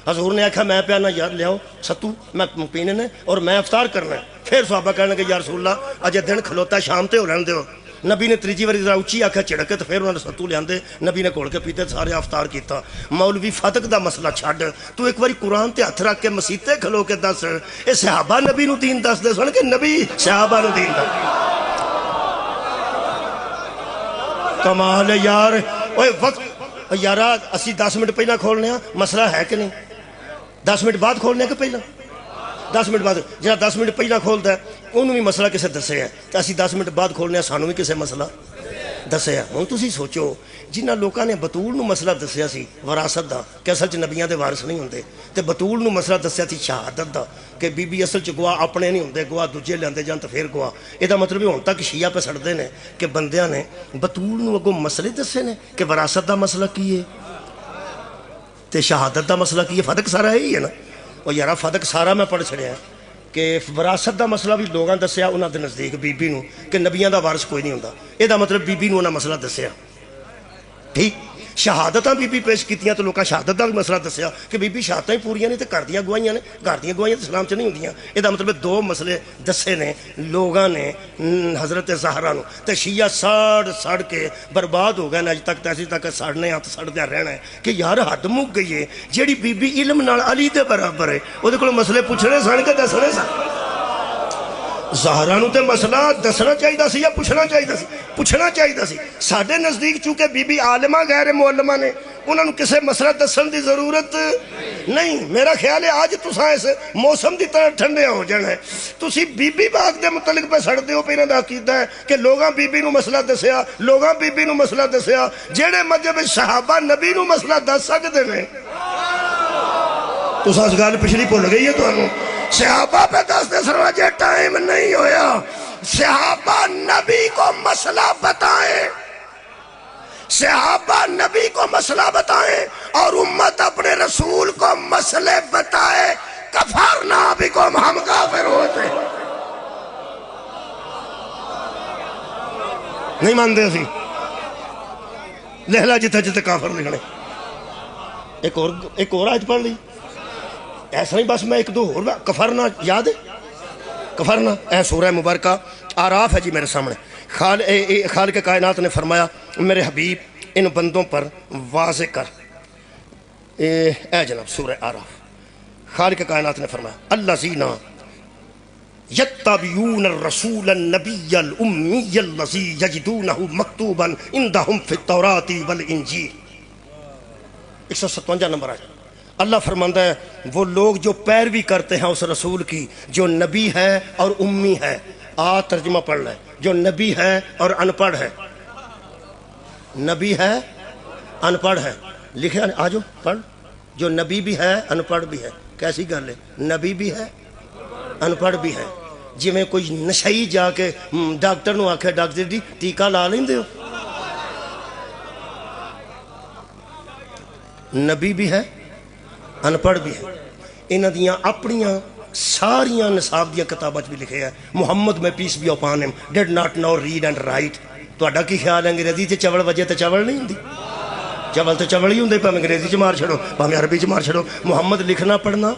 حضور نے آکھا میں پیانا یار لے آؤ ستو میں پینے نے اور میں افطار کرنا ہے. پھر صحابہ کہنے کہ یا رسول اللہ اجے دن کھلوتا شام تے ہو رہن دیو. نبی نے تیجی واری ذرا اچھی آکھا چڑکے تو پھر انہوں نے ستو لے آندے نبی نے کھول کے پیتے سارے افطار کیتا. مولوی فتق دا مسئلہ چھڈ تو ایک باری قرآن تے ہاتھ رکھ کے مسیتے کھلو کے دس اے صحابہ نبی نو دین دس دے سن کہ نبی صحابہ نو دین دس. کمال ہے یار. اوے وقت یارا اسی 10 منٹ پہلا کھولنے ہیں مسئلہ ہے کہ نہیں؟ 10 منٹ بعد کھولنے کہ پہلا؟ 10 منٹ بعد. جہاں 10 منٹ پہلا کھولتا ہے انہوں بھی مسئلہ کسے دسے ہے تو اسی 10 منٹ بعد کھولنے ہیں سانوں بھی کسے مسئلہ دسے ہے. ہوں تسی سوچو جنہ لوکاں نے بطول نو مسئلہ دسیا سی وراثت دا کہ اصل چ نبیاں دے وارث نہیں ہوندے تے بطول نو مسئلہ دسیا سی شہادت دا کہ بی بی اصل چ گواہ اپنے نہیں ہوندے گواہ دوجے لیندے جان تو پھر گواہ. یہ مطلب ہن تک شیعہ پہ سڑدے نے کہ بندیاں نے بطول نو اگوں مسئلے دسے نے کہ وراثت دا مسئلہ کی ہے تے شہادت دا مسئلہ کی ہے. فتق سارا ہی ہے نا. اور یارا فتق سارا میں پڑھ چھڑیا کہ وراثت دا مسئلہ بھی لوگاں دسیا انہاں دے نزدیک بی بی نو کہ نبیاں دا وارث کوئی نہیں ہوندا. یہ مطلب بی بی نو انہاں مسئلہ دسیا. ٹھیک شہادتاں بی بی پیش کیتیاں تو لوکاں شہادت دا بھی مسئلہ دسیا کہ بی بی شہادتاں ہی پوریاں نہیں تے گھر دیاں گواہیاں نے. گھر دیاں گواہیاں اسلام چ نہیں ہوندیاں. یہ مطلب 2 مسئلے دسے نے لوگاں نے حضرت زہرا نو تے شیعہ سڑ کے برباد ہو گئے اج تک. ایسی تک سڑنے ہاتھ سڑدیا رہنا ہے کہ یار حد مک گئی ہے. جیڑی بی بی علم نال علی دے برابر ہے وہ دے کول مسئلے پوچھنے سن کے دسنے سن. زہرا نو تے مسئلہ دسنا چاہیے سی یا پوچھنا چاہیے سی؟ پوچھنا چاہیے سی. ساڈے نزدیک چونکہ بی بی عالمہ غیر معلمہ نے انہوں نے کسے مسئلہ دسن دی ضرورت نہیں. میرا خیال ہے آج تساں اس موسم دی طرح ٹھنڈے ہو جانا ہے. تسی بی بی باغ دے متعلق پہ سڑ دیو پہ انہاں دا عقیدہ ہے کہ لوگاں بی بی نو مسئلہ دسیا لوگاں بی بی نو مسئلہ دسیا. جیڑے مذہب صحابہ نبی نو مسئلہ دس سکدے نے تساں اس گل پچھلی بھول گئی ہے تانوں. صحابہ پہ دس دے سر وجہ ٹائم نہیں ہویا. صحابہ نبی کو مسئلہ بتائیں, صحابہ نبی کو مسئلہ بتائیں اور امت اپنے رسول کو مسئلے بتائے. کفرنا بکم ہم کافر ہوتے. نہیں مانتے اسی لکھ لا جتھے جتھے کافر لکھنے ایک اور آیت پڑھ لی ایسا نہیں بس میں ایک دو اور کفرنا یاد ہے کفرنا اے سورہ مبارکہ آراف ہے جی میرے سامنے خالق کائنات نے فرمایا میرے حبیب ان بندوں پر واضح کر اے جناب سورہ آراف خالق کائنات نے فرمایا الذین یتبعون الرسول النبی الامی الذی یجدونہ مکتوبا عندہم فی التوراۃ والانجیل 157 نمبر آئے اللہ فرماندہ ہے وہ لوگ جو پیروی کرتے ہیں اس رسول کی جو نبی ہے اور امی ہے ترجمہ پڑھ لیں جو نبی ہے اور ان پڑھ ہے نبی ہے ان پڑھ ہے لکھے آجو پڑھ جو نبی بھی ہے ان پڑھ بھی ہے کیسی گل ہے نبی بھی ہے ان پڑھ بھی ہے جی میں کوئی نشئی جا کے ڈاکٹر نو آکھے ڈاکٹر جی ٹیکہ لا لیں دے ہو نبی بھی ہے ان پڑھ بھی ہے انہاں دیاں اپنیاں ساریاں نصاب دیاں کتابات بھی لکھے ہیں محمد میں پیس بھی اپان ہم did not know read and write to اڈا کی خیال ہے انگریزی تے چول وجہ تے چول نہیں ہوندی چول تے چول ہی ہوندے پہ انگریزی چ مار چھڑو پہ عربی چ مار چھڑو محمد لکھنا پڑھنا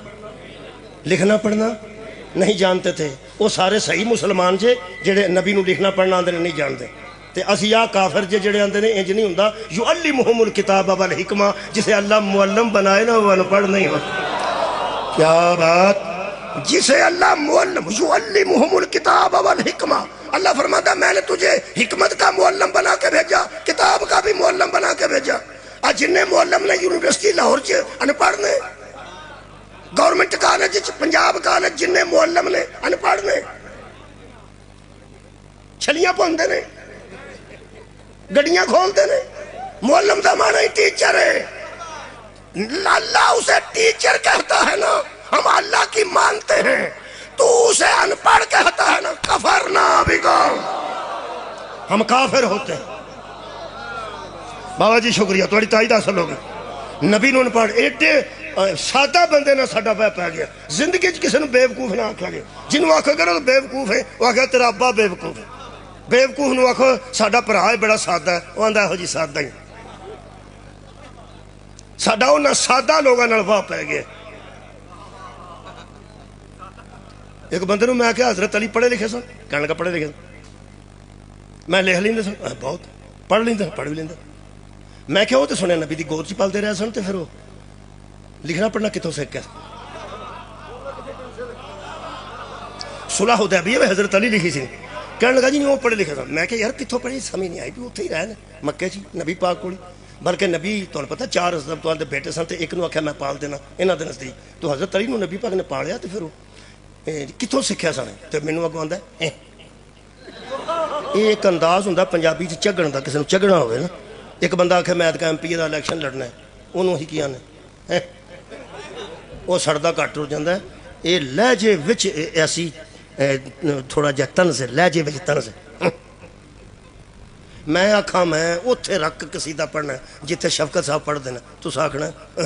نہیں جانتے تھے وہ سارے صحیح مسلمان جے جڑے نبی نو لکھنا پڑھنا آندے نہیں جانتے تے اسی آ کافر جڑے آندے نے انج نہیں ہوندا یعلمہم الکتاب والحکمہ جسے اللہ معلم بنائے نا وہ ان پڑھ نہیں ہوتا کیا بات جسے اللہ معلم یعلمہم الکتاب والحکمہ اللہ فرماتا میں نے تجھے حکمت کا معلم بنا کے بھیجا کتاب کا بھی معلم بنا کے بھیجا جنہیں معلم نے یونیورسٹی لاہور چ ان پڑھ نے گورنمنٹ کالج پنجاب کالج جنہیں معلم نے ان پڑھ نے چھلیاں پوندے نے گڑیاں کھولتے نے معلم دا معنی ہی ٹیچر ہے اللہ اسے ٹیچر کہتا ہے نا ہم اللہ کی مانتے ہیں تو اسے ان پڑھ کہتا ہے نا کفرنا بکا ہم کافر ہوتے ہیں بابا جی شکریہ تھوڑی تائید حاصل ہوگی نبی نو ان پڑھ ایڈے سادہ بندے نہ ساڈا پہ پہ گیا زندگی کسی نے بیوقوف نہ آکھا گیا جنہوں آکھا کرو تو بیوقوف ہے وہ آکھا تیرا ابا بیوقوف ہے بیوقوف نو آکھو ساڈا بھرا ہے بڑا سادہ ہے وہ آندا ہے ہو جی سادہ ہی ساڈا انہاں سادہ لوگاں نال واہ پہ گیا ایک بندے نو میں آکھیا حضرت علی پڑھے لکھے سن کہنے لگا پڑھے لکھے سن میں لکھ لیندے سن بہت پڑھ لیندے پڑھ بھی لیندے میں کیا وہ تو سنیا نبی دی گود چ پلتے رہے سن تے پھر وہ لکھنا پڑھنا کتوں سے کیا صلح حدیبیہ میں حضرت علی لکھی سی کہنے لگا جی نہیں وہ پڑھے لکھے سن میں کہ یار کتوں پڑھی سمجھ نہیں آئی بھی اتنے ہی رہے مکے چ نبی پاک کولی بلکہ نبی تمہیں پتہ 4 حضرت تو بیٹے سن تے ایک نو آکھیا میں پال دینا انہاں دے نزدیک تو حضرت علی نو نبی پاک نے پالیا تے پھر وہ کتوں سکھیا سن تے مینوں اگوں آندا ہے ایک انداز ہوندا پنجابی چ چگن دا کسے نو چگنا ہوے نا ایک بندہ آکھے میں ایم پی دا الیکشن لڑنا ہے انہوں ہی کیا نے وہ سڑدا گھٹ ہو جاندہ ہے یہ لہجے وچ ایسی تھوڑا جہ طنز ہے لہجے وچ طنز ہے میں آکھاں میں اتھے رکھ قصیدہ پڑھنا ہے جتھے شفقت صاحب پڑھ دینا تو ساکھنا ہے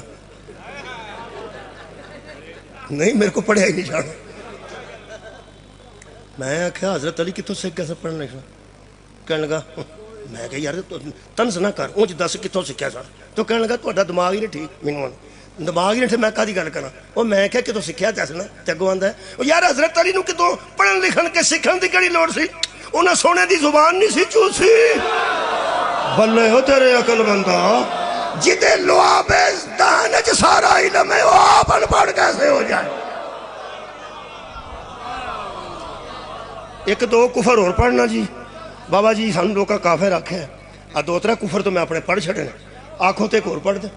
نہیں میرے کو پڑھیا ہی نہیں جانا میں آکھا حضرت علی کتوں سکھ کیسے پڑھنا لکھنا کہنے لگا میں کہ یار طنز نہ کر اونچ دس کتوں سکھیا سا تو کہنے لگا تہاڈا دماغ ہی نہیں ٹھیک مینوں دماغ ہی نہیں ٹھیک میں کہدی گل کراں وہ میں کہ کتوں سکھیا دسنا تے اگوں آندا ہے او یار حضرت علی نو کتوں پڑھن لکھن کے سکھن دی کیڑی لوڑ سی انہاں سونے دی زبان نہیں سی چوسی بلے ہو تیرے عقل بندہ جدے لعاب دہن وچ سارا علم ہے وہ آپ ان پڑھ کیسے ہو جائے ایک دو کفر اور پڑھنا جی بابا جی سن لوگ کا کافر آکھے ہیں دو ترہ کفر تو میں اپنے پڑھ چھڑے آنکھوں تے ایک اور پڑھ دے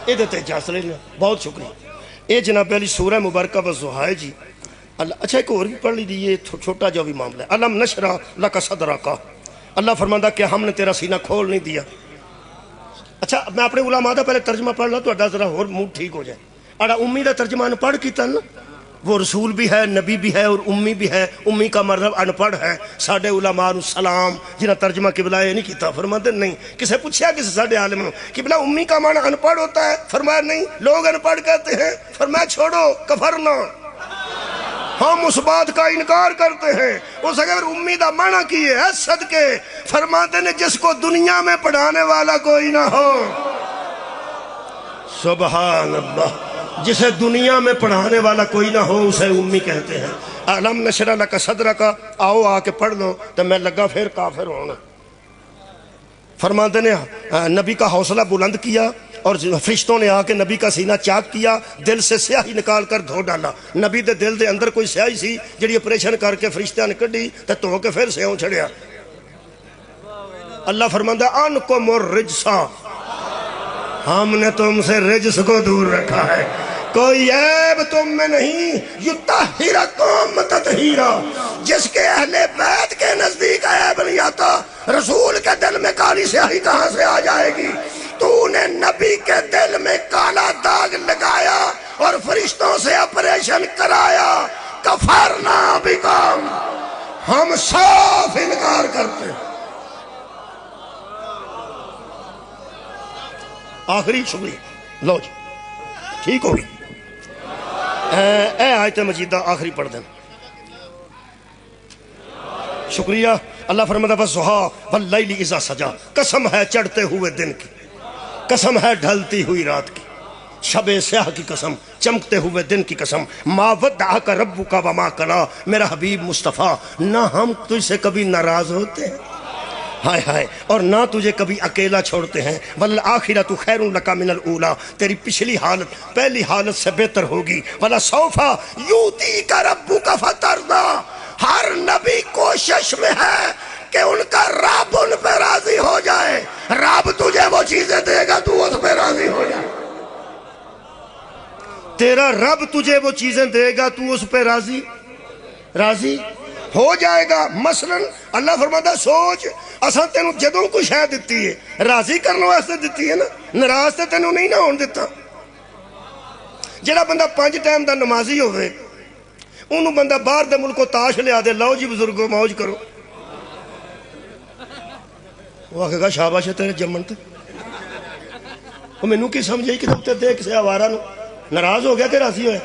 یہ دیتے اجازت لینا بہت شکریہ یہ جناب علی سورہ مبارکہ والضحیٰ جی اچھا ایک اور بھی پڑھ لی یہ چھوٹا جو بھی معاملہ ہے الم نشرح لک صدرک اللہ فرماندہ کہ ہم نے تیرا سینہ کھول نہیں دیا اچھا میں اپنے علماء دا پہلے ترجمہ پڑھ لا تو اڈا ذرا اور موڈ ٹھیک ہو جائے اڈا امی دا ترجمہ ان پڑھ کیتا نا وہ رسول بھی ہے نبی بھی ہے اور امی بھی ہے امی کا مطلب ان پڑھ ہے ساڑھے علماء سلام جنہاں ترجمہ قبلہ یہ نہیں کیتا فرماتے نہیں کسے پوچھیا کسے ساڑھے عالم نے قبلہ امی کا معنی ان پڑھ ہوتا ہے فرمایا نہیں لوگ ان پڑھ کہتے ہیں فرمایا چھوڑو کفرنا ہم اس بات کا انکار کرتے ہیں۔ اس اگر امی دا معنی کیے ہے صدقے، فرماتے نے جس کو دنیا میں پڑھانے والا کوئی نہ ہو، سبحان اللہ، جسے دنیا میں پڑھانے والا کوئی نہ ہو اسے امی کہتے ہیں۔ علم نشرح لک صدرک، آؤ آ کے پڑھ لو تو میں لگا پھر کافر ہونا۔ فرماتے نے نبی کا حوصلہ بلند کیا اور فرشتوں نے آ کے نبی کا سینہ چاک کیا، دل سے سیاہی نکال کر دھو ڈالا۔ نبی دے دل دے اندر کوئی سیاہی سی جڑی آپریشن کر کے فرشتہ نے کڈی تے دھو کے پھر سیاہوں چھڑیا۔ اللہ فرماتا ہے انکم الرجسا، ہم نے تم سے رجس کو دور رکھا ہے، کوئی عیب تم میں نہیں۔ یطہرکم تطہیرا، جس کے اہل بیت کے نزدیک عیب نہیں آتا، رسول کے دل میں کالی سیاہی کہاں سے آ جائے گی؟ تو نے نبی کے دل میں کالا داغ لگایا اور فرشتوں سے آپریشن کرایا۔ کفرنا بکم، ہم صاف انکار کرتے ہیں۔ آخری شکریہ، لو جی ٹھیک ہوگی، اے آیت مجیدہ آخری پڑھ دیں۔ شکریہ۔ اللہ فرماتا ہے وَالضُّحَىٰ وَاللَّيْلِ إِذَا سَجَىٰ، قسم ہے چڑھتے ہوئے دن کی، قسم ہے ڈھلتی ہوئی رات کی، شب سیاہ کی قسم، چمکتے ہوئے دن کی قسم۔ مَا وَدَّعَكَ رَبُّكَ وَمَا قَلَىٰ، میرا حبیب مصطفیٰ، نہ ہم تجھ سے کبھی ناراض ہوتے ہیں، ہائے ہائے، اور نہ تجھے کبھی اکیلا چھوڑتے ہیں۔ وَالْآخِرَةُ خَيْرٌ لَكَ مِنَ الْأُولَىٰ، تیری پچھلی حالت پہلی حالت سے بہتر ہوگی۔ وَلَسَوْفَ يُؤْتِيكَ رَبُّكَ فَتَرْضَىٰ، ہر نبی کوشش میں ہے کہ ان کا رب ان پہ راضی ہو جائے۔ رب تجھے وہ چیزیں دے گا تو اس پہ راضی ہو جائے، تیرا رب تجھے وہ چیزیں دے گا تو اس پہ راضی ہو جائے گا۔ مثلا اللہ فرماتا سوچ، اساں تینوں جدوں کوئی شے دتی ہے راضی کرنے واسطے دتی ہے نا، ناراض تے تینوں نہیں نہ ہون دتا۔ جڑا بندہ 5 ٹائم دا نمازی ہوئے، انہوں بندہ باہر دے ملکوں تاش لیا دے، لاؤ جی بزرگوں موج کرو، وہ آکھے گا شاباش ہے تیرے جمن تے، وہ میں نو کی سمجھے کہ تب تے دے کسے آوارہ نو ناراض ہو گیا کہ راضی ہویا؟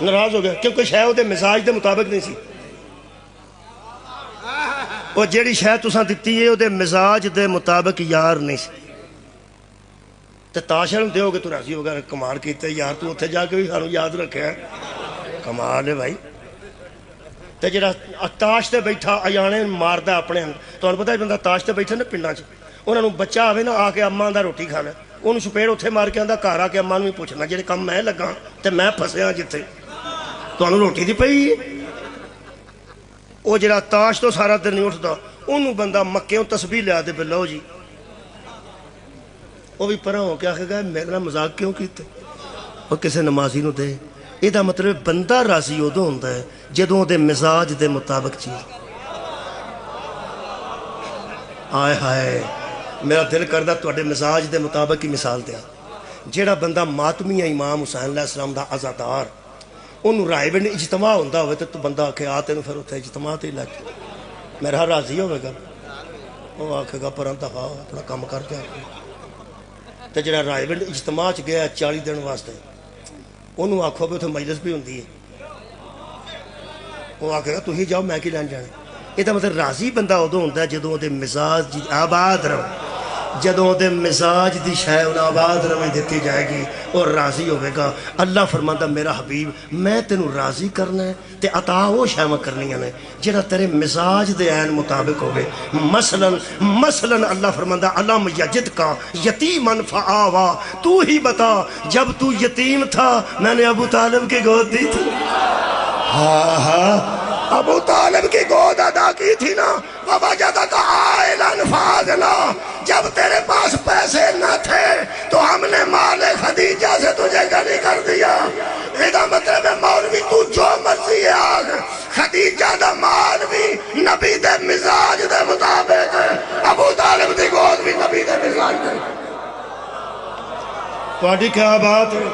ناراض ہو گیا، کیونکہ شے دے مزاج دے مطابق نہیں سی۔ وہ جیڑی شے تساں دتی ہے وہ دے مزاج دے مطابق یار نہیں سی، تے تاش نو دیو گے تو راضی ہوگا، کمال کیتے یار تو اتھے جا کے بھی سانو یاد رکھے ہے، کمال ہے بھائی۔ تے جڑا تاش تے بیٹھا ایانے ماردا اپنے تانوں پتہ ہے بندہ تاش تے بیٹھے نا پنڈاں چ، انہاں نوں بچہ آوے نا آ کے اماں دا روٹی کھانا، انہوں چپیڑ اتھے مار کے آندا گھر آ کے اماں نوں ہی پوچھنا جڑے کم میں لگا تے میں پھسیا جتھے تانوں روٹی دی پئی ہے۔ وہ جڑا تاش تو سارا دن نہیں اٹھتا، انہوں بندہ مکیوں تسبیح لیا دے بے لو جی، وہ بھی پرہ ہو کے آخے گا میرا مذاق کیوں کیتے، وہ کسے نمازی نو دے۔ یہ دا مطلب بندہ راضی ادو ہوندا ہے جدوں دے مزاج دے مطابق چیز۔ آئے ہائے، میرا دل کردہ تواڈے مزاج دے مطابق ہی مثال دیا۔ جیڑا بندہ ماتمی ہے امام حسین علیہ السلام دا عزادار، انہوں رائے بن اجتماع ہوندہ ہوئے تو بندہ آکھے آتے پھر اتھے اجتماع تے لگ میرا راضی ہوئے گا، وہ آکھے گا پر انتہا اپنا کام کر کے آکھے۔ تو جڑا رائے بن اجتماع چ گیا 40 دن واسطے، انہوں آکھو بھی اتھے مجلس بھی ہوندی ہے، وہ آکھے گا تو ہی جاؤ میں کی لین جانے۔ یہ تو مطلب راضی بندہ ادو ہوتا ہے جدوں دے مزاج دی آباد رو، جدوں دے مزاج دی شے انہاں آباد رویں دیتی جائے گی اور راضی ہوئے گا۔ اللہ فرماندا میرا حبیب میں تینوں راضی کرنا ہے تے عطا وہ شیواں کرنیاں نے جڑا تیرے مزاج دے عین مطابق ہوئے۔ مثلا اللہ فرماندا علم یجد کا یتیمن فآوا، تو ہی بتا جب تو یتیم تھا میں نے ابو طالب کی گود دی تھی۔ ہاں ہاں ابو طالب کی گود ادا کی تھی نا، وَوَجَدَكَ عَائِلًا فَأَغْنَىٰ، جب تیرے پاس پیسے نہ تھے تو ہم نے مال خدیجہ سے تجھے غنی کر دیا۔ یہ مطلب ہے مولوی تو جو مرضی آگ، خدیجہ دا مال بھی نبی دے مزاج دے مطابق ہے، ابو طالب دی گود بھی نبی دے مزاج دے۔ تواڈی کیا بات ہے؟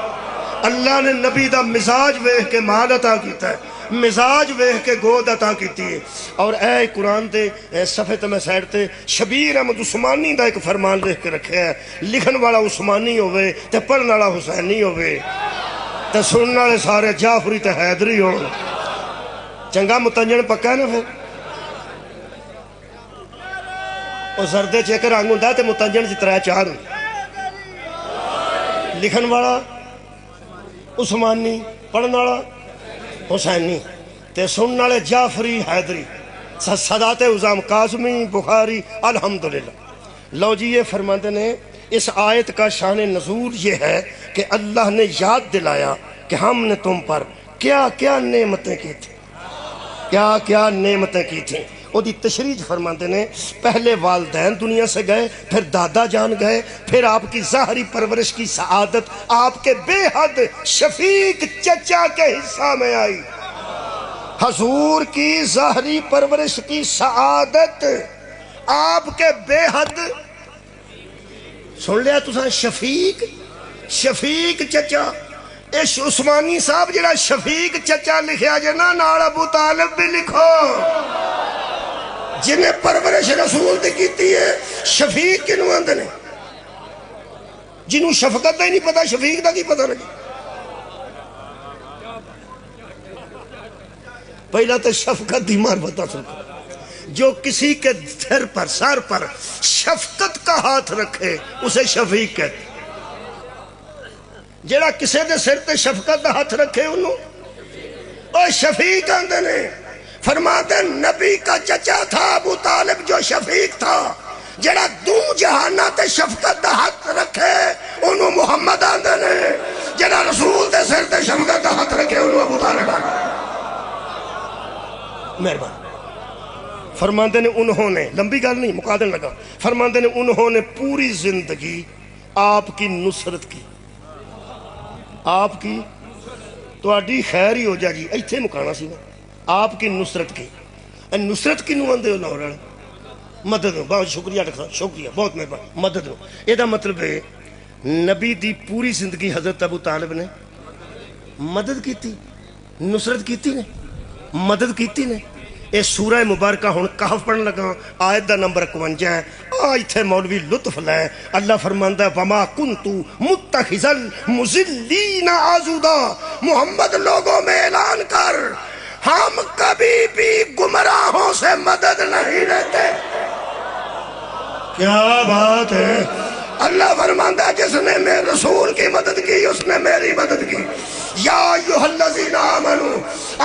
اللہ نے نبی دا مزاج ویکھ کے مال عطا کیتا ہے، مزاج ویکھ کے گود عطا کیتی ہے۔ اور اے قرآن تے صفحے تے میں سائڈ تے شبیر احمد عثمانی دا ایک فرمان لکھ کے رکھے ہے، لکھن والا عثمانی ہوئے تے پڑھن والا حسینی ہوئے تے سنن والے سارے جعفری تے حیدری ہون۔ چنگا متنجن پکا ہے نا پھر وہ زردے چیک رنگ ہوں تے متنجن چ 3-4 ہوں لکھن والا عثمانی پڑھن والا حسینی تے سنن والے جعفری حیدری صدات عظام قاسمی بخاری الحمدللہ. لو جی یہ فرماتے نے اس آیت کا شان نزول یہ ہے کہ اللہ نے یاد دلایا کہ ہم نے تم پر کیا کیا نعمتیں کی تھیں، کیا کیا نعمتیں کی تھیں. وہ دی تشریح فرماتے نے پہلے والدین دنیا سے گئے، پھر دادا جان گئے، پھر آپ کی ظاہری پرورش کی سعادت آپ کے بے حد شفیق چچا کے حصہ میں آئی. حضور کی ظاہری پرورش کی سعادت آپ کے بے حد سن لیا تو شفیق شفیق چچا. اس عثمانی صاحب جڑا شفیق چچا لکھیا جنا نال ابو طالب بھی لکھو جنہیں پرورش رسول دی کیتی ہے. شفیق کنوں آندے نے جنہوں شفقت دا ہی نہیں پتا شفیق دا کی پتا لگی. پہلا تو شفقت دی معرفت حاصل کرو. جو کسی کے سر پر شفقت کا ہاتھ رکھے اسے شفیق کہتے. جڑا کسی دے سر تے شفقت کا ہاتھ رکھے انہوں اور شفیق آندے نے. فرماتے نبی کا چچا تھا ابو طالب جو شفیق تھا. جڑا دو جہانہ تے شفقت کا ہاتھ رکھے انہوں محمد آندے نے. جڑا رسول دے سر تے شفقت کا ہاتھ رکھے انہوں ابو طالب آندے. مہربان فرماندے نے انہوں نے لمبی گل نہیں مقادن لگا. فرماندے نے انہوں نے پوری زندگی آپ کی نصرت کی. آپ کی تو آڈی خیر ہی ہو جا جی ایتھے مکانا سی نا. آپ کی نصرت کی. نصرت کی نو آندے ہو لاہور مدد ہو. بہت شکریہ شکریہ بہت مہربان. مدد ہو یہ دا مطلب ہے نبی دی پوری زندگی حضرت ابو طالب نے مدد کی تھی، نصرت کی تھی نے، مدد کی تھی نے. اے سورہ مبارکہ ہون کہف پڑھن لگا آیت دا نمبر 51 ہے. ایتھے مولوی لطف لے. اللہ فرماندا ہے وما کنتو متخذ المضلین عضدا. محمد لوگوں میں اعلان کر ہم کبھی بھی گمراہوں سے مدد نہیں لیتے. کیا بات ہے. اللہ فرماندا ہے جس نے میرے رسول کی مدد کی اس نے میری مدد کی. یا ایھا الذین آمنو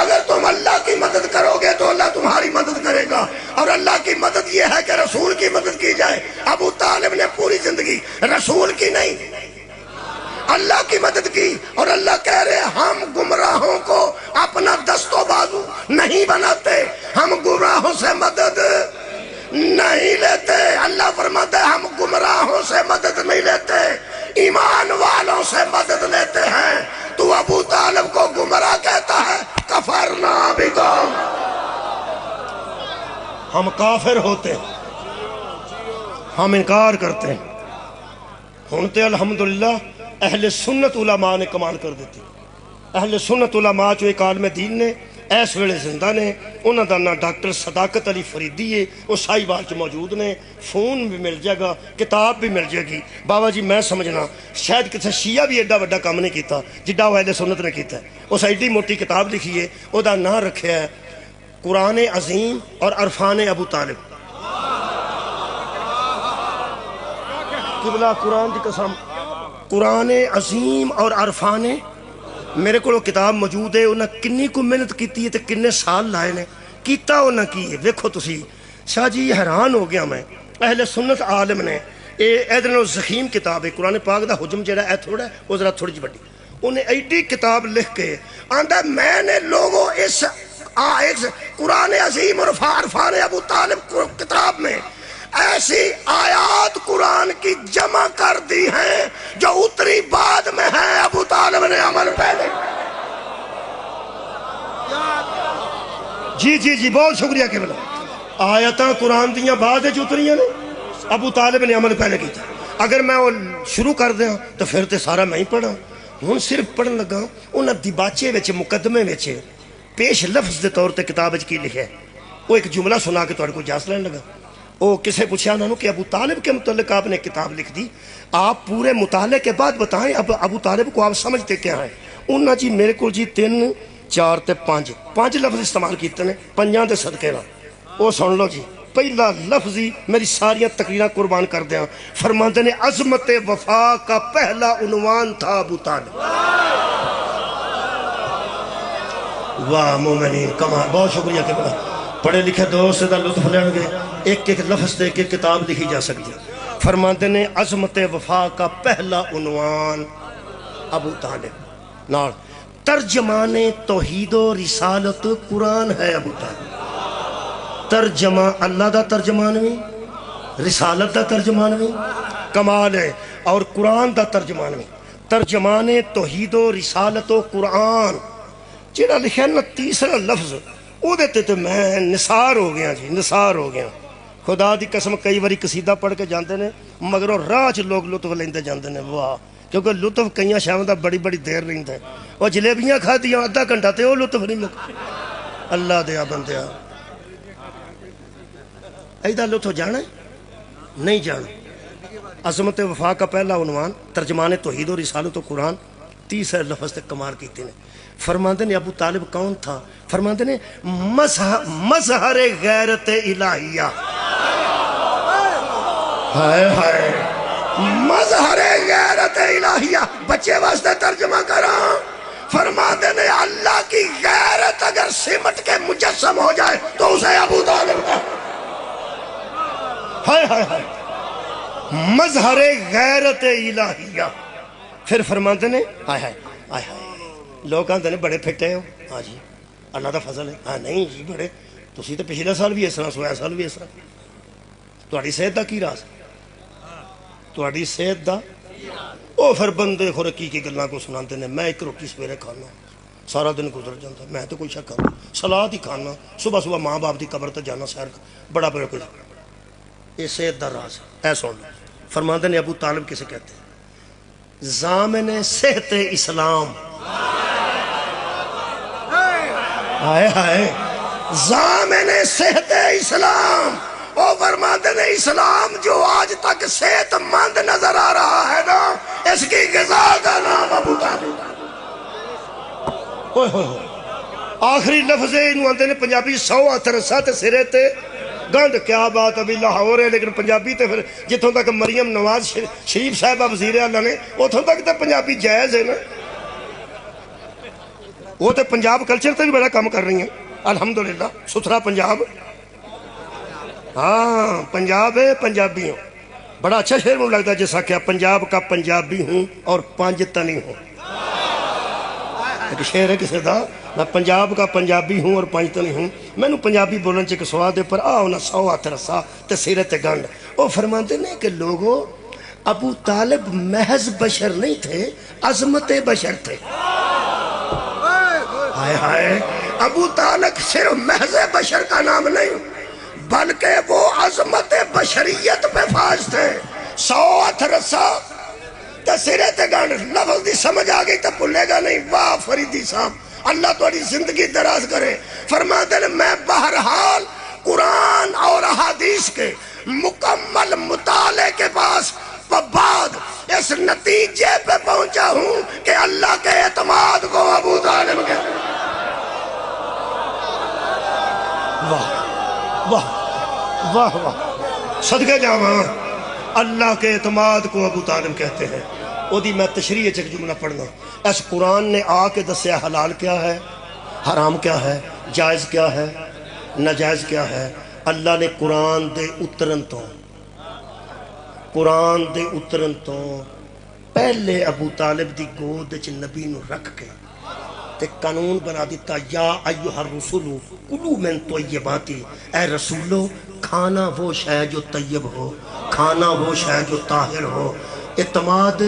اگر تم اللہ کی مدد کرو گے تو اللہ تمہاری مدد کرے گا. اور اللہ کی مدد یہ ہے کہ رسول کی مدد کی جائے. ابو طالب نے پوری زندگی رسول کی نہیں اللہ کی مدد کی. اور اللہ کہہ رہے ہم گمراہوں کو اپنا دست و بازو نہیں بناتے، ہم گمراہوں سے مدد نہیں لیتے. اللہ فرماتا ہے ہم گمراہوں سے مدد نہیں لیتے، ایمان والوں سے مدد لیتے ہیں. تو ابو طالب کو گمراہ کہتا ہے کفرنا بکم. ہم کافر ہوتے ہم انکار کرتے ہیں. ہونتے الحمدللہ اہل سنت علماء نے کمال کر دیتی. اہل سنت علماء جو ایک عالم دین نے ایس ویلے زندہ نے. انہوں دا نام ڈاکٹر صداقت علی فریدی ہے. وہ سائی بال چ موجود نے. فون بھی مل جائے گا، کتاب بھی مل جائے گی. بابا جی میں سمجھنا شاید کسی شیعہ بھی ایڈا وڈا کام نہیں کیتا جڈا وہ اہل سنت نے کیتا ہے. اس ایڈی موٹی کتاب لکھی ہے. وہ دا نام رکھیا ہے قرآن عظیم اور عرفان ابو طالب. قبلہ قرآن دی قسم قرآن عظیم اور عرفان. میرے کو کتاب موجود ہے. انہیں کنی کو محنت کیتی ہے تے کنے سال لائے نے کیتا انہیں کی ہے. ویکھو تسی شاہ جی حیران ہو گیا میں. اہل سنت عالم نے ادھر زخیم کتاب ہے قرآن پاک دا حجم جڑا ہے تھوڑا ہے وہ ذرا تھوڑی جی بڑی. انہیں ایڈی کتاب لکھ کے آندا میں نے لوگوں اس قرآن عظیم اور عرفان ابو طالب کتاب میں ایسی آیات قرآن کی جمع کر دی ہیں جو اتری بعد میں ہیں. ابو طالب نے عمل پہلے. جی بہت شکریہ کہ بلا آیتاں قرآن دیاں بعد جو اتریاں نے ابو طالب نے عمل پہلے کیتا. اگر میں وہ شروع کر دیا تو پھر تے سارا میں ہی پڑھا. ہوں صرف پڑھن لگا انہاں دیباچے وچ مقدمے وچ پیش لفظ دے طور تے کتاب وچ کی لکھا ہے. وہ ایک جملہ سنا کے تہاڈے کو اجازت لین لگا. وہ کسے پوچھا انہوں نے کہ ابو طالب کے متعلق آپ نے کتاب لکھ دی، آپ پورے مطالعے کے بعد بتائیں اب ابو طالب کو آپ سمجھتے کیا ہیں. انہوں نے جی میرے کو جی 4 تے 5 لفظ استعمال کیتے ہیں 5 دے صدقے نال وہ سن لو جی پہلا لفظ ہی میری ساری تقریراں قربان کر دیا فرماتے نے عظمت وفا کا پہلا عنوان تھا ابو طالب واہ مومنین کمال بہت شکریہ کہ پڑھے لکھے دوست دا لطف لیں گے ایک ایک لفظ دے کے کتاب لکھی جا سکتی فرماتے نے عظمت وفا کا پہلا عنوان ابو طالب نال ترجمان توحید و رسالت قرآن ہے ابو طالب ترجمہ اللہ دا ترجمان بھی رسالت دا ترجمان بھی کمال ہے اور قرآن دا ترجمان بھی ترجمان توحید و رسالت و قرآن جیڑا لکھا نا تیسرا لفظ او دیتے تو میں نثار ہو گیا جی نثار ہو گیا خدا دی قسم کئی باری قصیدہ پڑھ کے جاندے نے مگر راہ چ لوگ لطف لیندے جاندے نے واہ کیونکہ لطف کئیاں شاہوں دا بڑی بڑی دیر رہندا ہے وہ جلیبیاں کھا دیاں آدھا گھنٹہ تے وہ لطف نہیں لگ اللہ دیا بندیا ایدہ لطف جانا ہے نہیں جانا عظمت وفا کا پہلا عنوان ترجمان توحید و رسالت و قرآن تیسرے لفظ تک کمال کیتے ہیں فرماندے نے ابو طالب کون تھا فرماندے نے مظہر غیرت الہیہ ہائے ہائے مظہر غیرت الہیہ بچے واسطے ترجمہ کرا فرماندے نے اللہ کی غیرت اگر سمٹ کے مجسم ہو جائے تو اسے ابو طالب کا ہائے ہائے ہائے مظہر غیرت الہیہ پھر فرماندے نے ہائے ہائے ہائے ہائے لوگ کہتے ہیں بڑے پھٹے ہو ہاں جی اللہ دا فضل ہے ہاں نہیں جی بڑے تسی تو پچھلے سال بھی اس طرح سویا سال بھی اس طرح تہاڈی صحت دا کی راز تہاڈی صحت دا او پھر بندے خور کی گلاں کو سناندے نے میں ایک روٹی سویرے کھانا سارا دن گزر جاتا میں تو کوئی شک کروں سلاد ہی کھانا صبح صبح ماں باپ دی قبر تے جانا سیر بڑا بڑا کچھ یہ صحت دا راز ہے اے سن فرماندے نے ابو طالب کسے کہتے ہیں ضامن صحت اسلام ہائے ہائے ضامن صحت اسلام او فرماتے ہیں اسلام جو آج تک صحت مند نظر آ رہا ہے نا اس کی غذا کا نام ابو طالب آخری لفظ انہوں آتے ہیں پنجابی 100 اترسا تے سرے تے گند کیا بات ابھی لاہور ہے لیکن پنجابی تے پھر جتوں تک مریم نواز شریف صاحبہ وزیر اعلیٰ نے اتوں تک تے پنجابی جائز ہے نا وہ تے پنجاب کلچر تے بھی بڑا کام کر رہی ہیں الحمدللہ ستھرا پنجاب ہاں پنجاب ہے پنجابی ہوں بڑا اچھا شعر مجھے لگتا ہے جیسا کہ پنجاب کا پنجابی ہوں اور پانچ تنی ہوں ایک شعر ہے کسی دا میں پنجاب کا پنجابی ہوں اور پانچ تنی ہوں میں نے پنجابی بولن چکے سوادے پر آؤ نہ 100 ہاتھ رسا تے سیرت گنڈ وہ فرماتے ہیں کہ لوگوں ابو طالب محض بشر نہیں تھے عظمت بشر تھے ہائے ہائے ابو طالب صرف محض بشر کا نام نہیں بلکہ وہ عظمت بشریت پہ فاز تھے 100 ہاتھ رسا تسیرے تے گانڈ لفظ دی سمجھ آگئی تا پلے گا نہیں واہ فریدی صاحب اللہ توڑی زندگی دراز کرے فرماتے ہیں میں بہرحال قرآن اور حدیث کے مکمل مطالعے کے بعد اس نتیجے پہ پہنچا ہوں کہ اللہ کے اعتماد کو ابو طالب کہتے ہیں واہ واہ واہ واہ صدقے جاواں اللہ کے اعتماد کو ابو طالب کہتے ہیں او دی میں تشریح چک جملہ پڑھنا اس قرآن نے آ کے دسیا حلال کیا ہے حرام کیا ہے جائز کیا ہے ناجائز کیا ہے اللہ نے قرآن دے اترن تو پہلے ابو طالب دی گود وچ نبی نو رکھ کے تے قانون بنا دیتا یا ایوہ الرسول کلو من طیباتی اے رسولو کھانا وہ شے جو طیب ہو کھانا وہ شے جو طاہر ہو اعتماد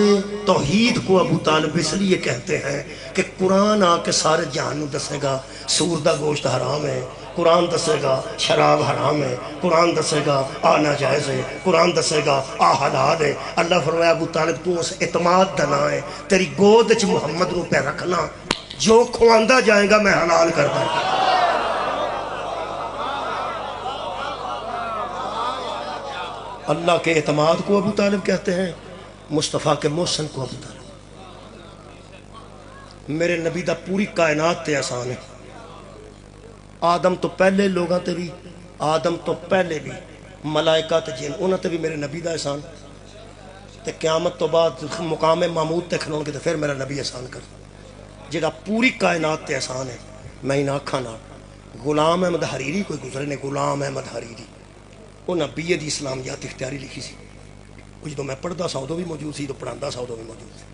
توحید کو ابو طالب اس لیے کہتے ہیں کہ قرآن آ کے سارے جہان نو دسے گا سور دا گوشت حرام ہے قرآن دسے گا شراب حرام ہے قرآن دسے گا آ ناجائز ہے قرآن دسے گا آ حلال ہے اللہ فرمایا ابو طالب تو اس اعتماد دنا ہے تیری گود وچ محمد نو پہ رکھنا جو کھواندہ جائے گا میں حلال کر دوں اللہ کے اعتماد کو ابو طالب کہتے ہیں مصطفیٰ کے محسن کو ابو طالب میرے نبی دا پوری کائنات تے احسان ہے. آدم تو پہلے لوگاں تے بھی، آدم تو پہلے بھی ملائکہ تے جن انہاں تے بھی میرے نبی دا احسان. تے قیامت تو بعد مقام محمود تے کھلون کے تے پھر میرا نبی احسان کر جڑا پوری کائنات تے احسان ہے. میں انہاں اکھاں نال غلام احمد حریری کوئی گزرے نے، غلام احمد حریری، انہاں بی اے دی اسلامیات اختیاری لکھی سی. وہ جدوں میں پڑھدا سا ادوں بھی موجود سی، تو پڑھاندا سا ادوں بھی موجود سی.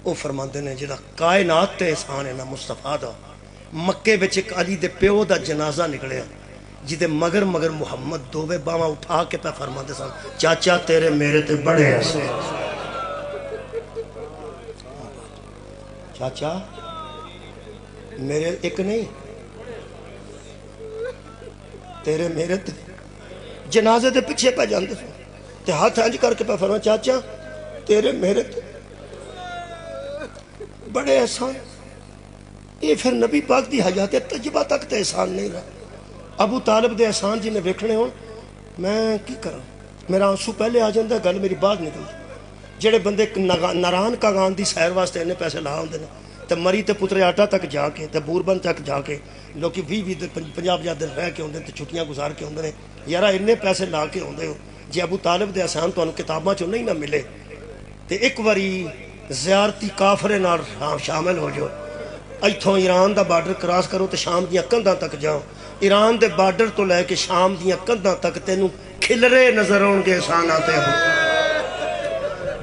وہ فرماندے نے جڑا کائنات تے احسان ہے نا مصطفیٰ دا، مکے وچ ایک علی دے پیو دا جنازہ نکلیا جدے مگر محمد دووے باواں اٹھا کے پہ فرماندے سن چاچا تیرے میرے تے بڑے احسان. چاچا میرے ایک نہیں، تیرے میرے تے جنازے دے پیچھے پہ جاندے سن تے ہاتھ انج کر کے پہ فرما چاچا تیرے میرے تے بڑے احسان. یہ پھر نبی پاک دی حیات تجربہ تک تے احسان نہیں رہا. ابو طالب دے احسان جی نے ویکھنے ہون میں کی کراں، میرا آنسو پہلے آ جاندہ گل میری بات نکل. جڑے بندے ناران کاغان دی سیر واسطے انہیں پیسے لا ہوندے نے تے مری تے پترے آٹا تک جا کے تے بوربن تک جا کے لوکی 20 50 دن رہ کے ہوندے تے چھٹیاں گزار کے ہوندے نے. یارا انہیں پیسے لا کے ہوندے ہو جی ابو طالب دے احسان تو کتاباں چوں نہیں نہ ملے تے ایک واری زیارتی کافرے نال شامل ہو جو. ایتھوں ایران دا بارڈر کراس کرو تے شام دیاں کندھاں تک جاؤ. ایران دے بارڈر تو لے کے شام دیاں کندھاں تک تینوں کھلرے نظر آؤ گے احسانات ابو.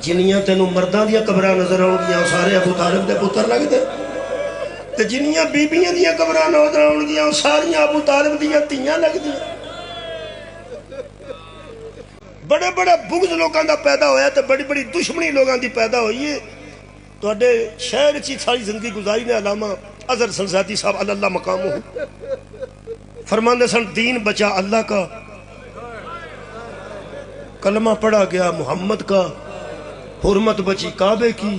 جنیاں تینوں مرداں دیاں قبراں نظر آؤ گیاں سارے ابو طالب دے پتر لگدے تے جنیاں بیبیاں دیاں قبراں نظر آؤ گیاں ساریاں ابو طالب دیاں تیاں لگدیاں. بڑے بڑے بغض لوگاں دا پیدا ہویا تے بڑی بڑی دشمنی لوگاں دی پیدا ہوئی ہے. تو اڈے شہر چی ساری زندگی گزاری نے علامہ اظہر سلساتی صاحب اللہ مقام ہو فرماندے سن دین بچا اللہ کا، کلمہ پڑھا گیا محمد کا، حرمت بچی کعبے کی،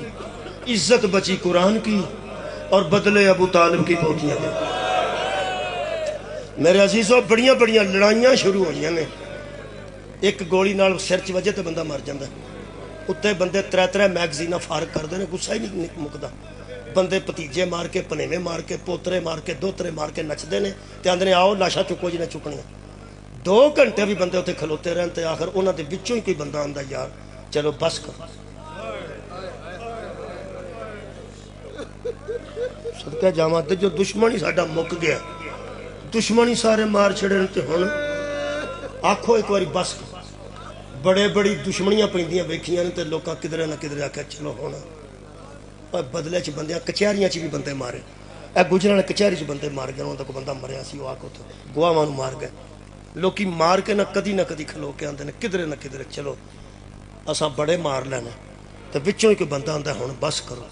عزت بچی قرآن کی، اور بدلے ابو طالب کی پوتیاں دے. میرے عزیزوں بڑیاں بڑیاں لڑائیاں شروع ہوئیاں نے. ایک گولی نال سر چ وجے تے بندہ مر جاندہ، اتنے بندے 3 میگزینہ فارغ کر دے نے، غصہ ہی نہیں مکدا. بندے پتیجے مار کے پنیوے مار کے پوترے مار کے دوترے مار کے نچدے نے تے آندے نے آؤ لاشاں چکو جی نے چکنیاں. 2 گھنٹے بھی بندے اتنے کھلوتے رہن تے آخر انہاں دے وچوں ہی کوئی بندہ آندا یار چلو بس کرو. صدقہ جاواں تے جو دشمن ہی ساڈا مک گیا، دشمن ہی سارے مار چھڑے تے ہن آکھو ایک واری بس کرو. بڑے بڑی دشمنیاں پیندیاں ویکھیاں نے تے لوکاں کدھرے نہ کدھرے آکھیا چلو ہونا. اور بدلے چ بندیاں کچہریاں چ بھی بندے مارے. اے گجراں کچہری چ بندے مار گئے، انہاں دا کوئی بندہ مریا سی وہ آکھو تے گواواں نوں مار گئے. لوکی مار کے نہ کدی کھلو کے آندے نے کدھرے نہ کدھرے چلو اساں بڑے مار لینا تے وچوں ہی کوئی بندہ آندا ہن بس کرو.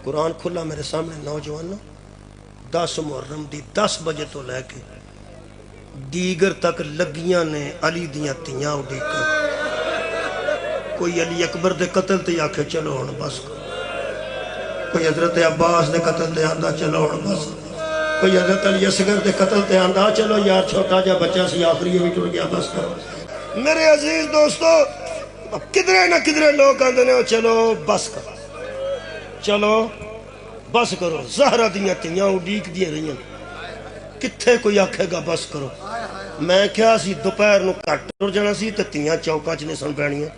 قرآن کھلا میرے سامنے نوجوانوں 10 محرم دی 10 بجے تو لے کے دیگر تک لگیاں نے علی دیاں تیاں اڈیکاں. کوئی علی اکبر دے قتل تے آکھے چلو ہن بس کرو، کوئی حضرت عباس دے قتل تے آندا چلو ہن بس، کوئی حضرت علی اصغر دے قتل تے آندا چلو یار چھوٹا جا بچہ سی آخری بھی ٹر گیا بس کرو. میرے عزیز دوستو کدھرے نہ کدھرے لوگ آندے نے چلو بس کرو، چلو بس کرو. زہرہ دیاں تیاں اڈیک دیاں رہیاں کتھے کوئی آکھے گا بس کرو. میں کیا سی دوپہر نو کٹ ٹر جانا سی تے تیاں چوکاں چ نہیں سن پینیاں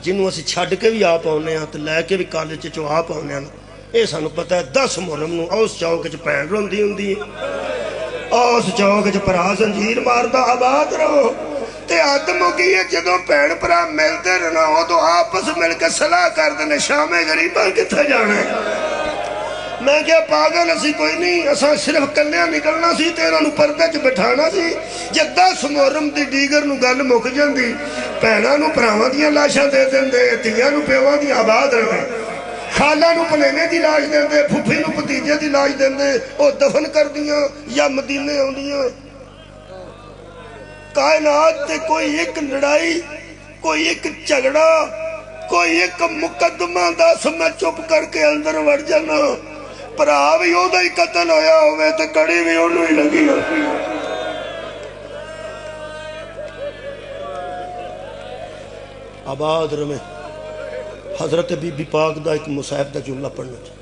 جنوں اسی چھڈ کے بھی آپ آؤنے ہاں تے لے کے بھی کالج چوں آپ آؤنے ہاں. اے سانوں پتہ ہے 10 محرم نو اس چوک چ بھین روندی ہوندی ہے، اس چوک چ بھرا زنجیر ماردا آباد رہو تے آدم ہو گئی ہے. جدوں بھین بھرا ملتے رہنا ادوں آپس مل کے صلاح کردے نے شام غریباں کتھے جانا ہے. میں کیا پاگل اسی کوئی نہیں، اساں صرف کلیاں نکلنا سی تے انہاں نوں پردے چ بٹھانا سی. جے 10 محرم دی دیگر نو گل مک جاندی بھیناں نوں بھراواں دیاں لاشاں دے دیندے، تیاں نوں پیواں دیاں آباد رہے، خالہ نوں پلینے دی لاش دیندے، پھپھی نوں بھتیجے دی لاش دیندے، او دفن کر دیاں یا مدینے آندیاں. کائنات تے کوئی ایک لڑائی، کوئی ایک جھگڑا، کوئی ایک مقدمہ 10 میں چپ کر کے اندر وڑ جانا پرا بھی او دا ہی قتل ہویا ہوئے تے کڑی بھی انہوں ہی لگی ہوئی. آباد رمے. حضرت بی بی پاک دا ایک مصاحب دا جملہ پڑھنا چاہیے.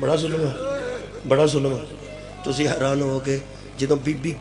ਬੜਾ ਜ਼ੁਲਮ ਹੈ, ਬੜਾ ਜ਼ੁਲਮ ਹੈ। ਤੁਸੀਂ ਹੈਰਾਨ ਹੋਗੇ ਜਦੋਂ ਬੀਬੀ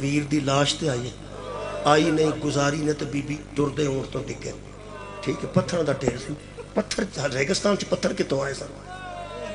ਵੀਰ ਦੀ ਲਾਸ਼ ਤੇ ਆਈ ਨਹੀਂ, ਗੁਜ਼ਾਰੀ ਨੇ ਤੇ ਬੀਬੀ ਤੁਰਦੇ ਊਂਟ ਤੋਂ ਡਿੱਗੇ। ਠੀਕ ਹੈ, ਪੱਥਰਾਂ ਦਾ ਢੇਰ ਸੀ। ਪੱਥਰ ਰੇਗਿਸਤਾਨ 'ਚ ਪੱਥਰ ਕਿੱਥੋਂ ਆਏ ਸਨ?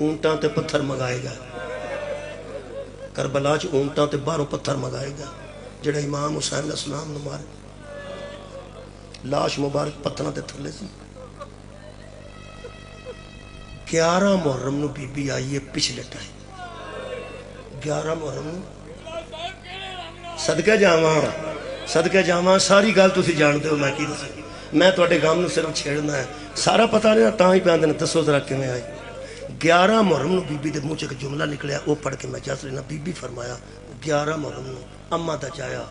ਊਂਟਾਂ ਤੇ ਪੱਥਰ ਮੰਗਾਏ ਗਏ। کربلا چ اونٹاں تے باہروں پتھر منگائے گا جڑا امام حسین علیہ السلام نو مارے لاش مبارک پتھراں تے تھلے سی 11 محرم نو بی بی آئی ہے پچھلے ٹائم 11 محرم نو صدقے جاواں ساری گل تسی جانتے ہو میں کی دساں میں تواڈے غم نو صرف چھیڑنا ہے سارا پتہ نہیں تاں ہی پیندے نے دسو ذرا کیویں آئی 11 محرم نو بی بی دے منہ چ ایک جملہ نکلیا وہ پڑھ کے میں جس لینا بی بی فرمایا 11 محرم نو اما دا جایا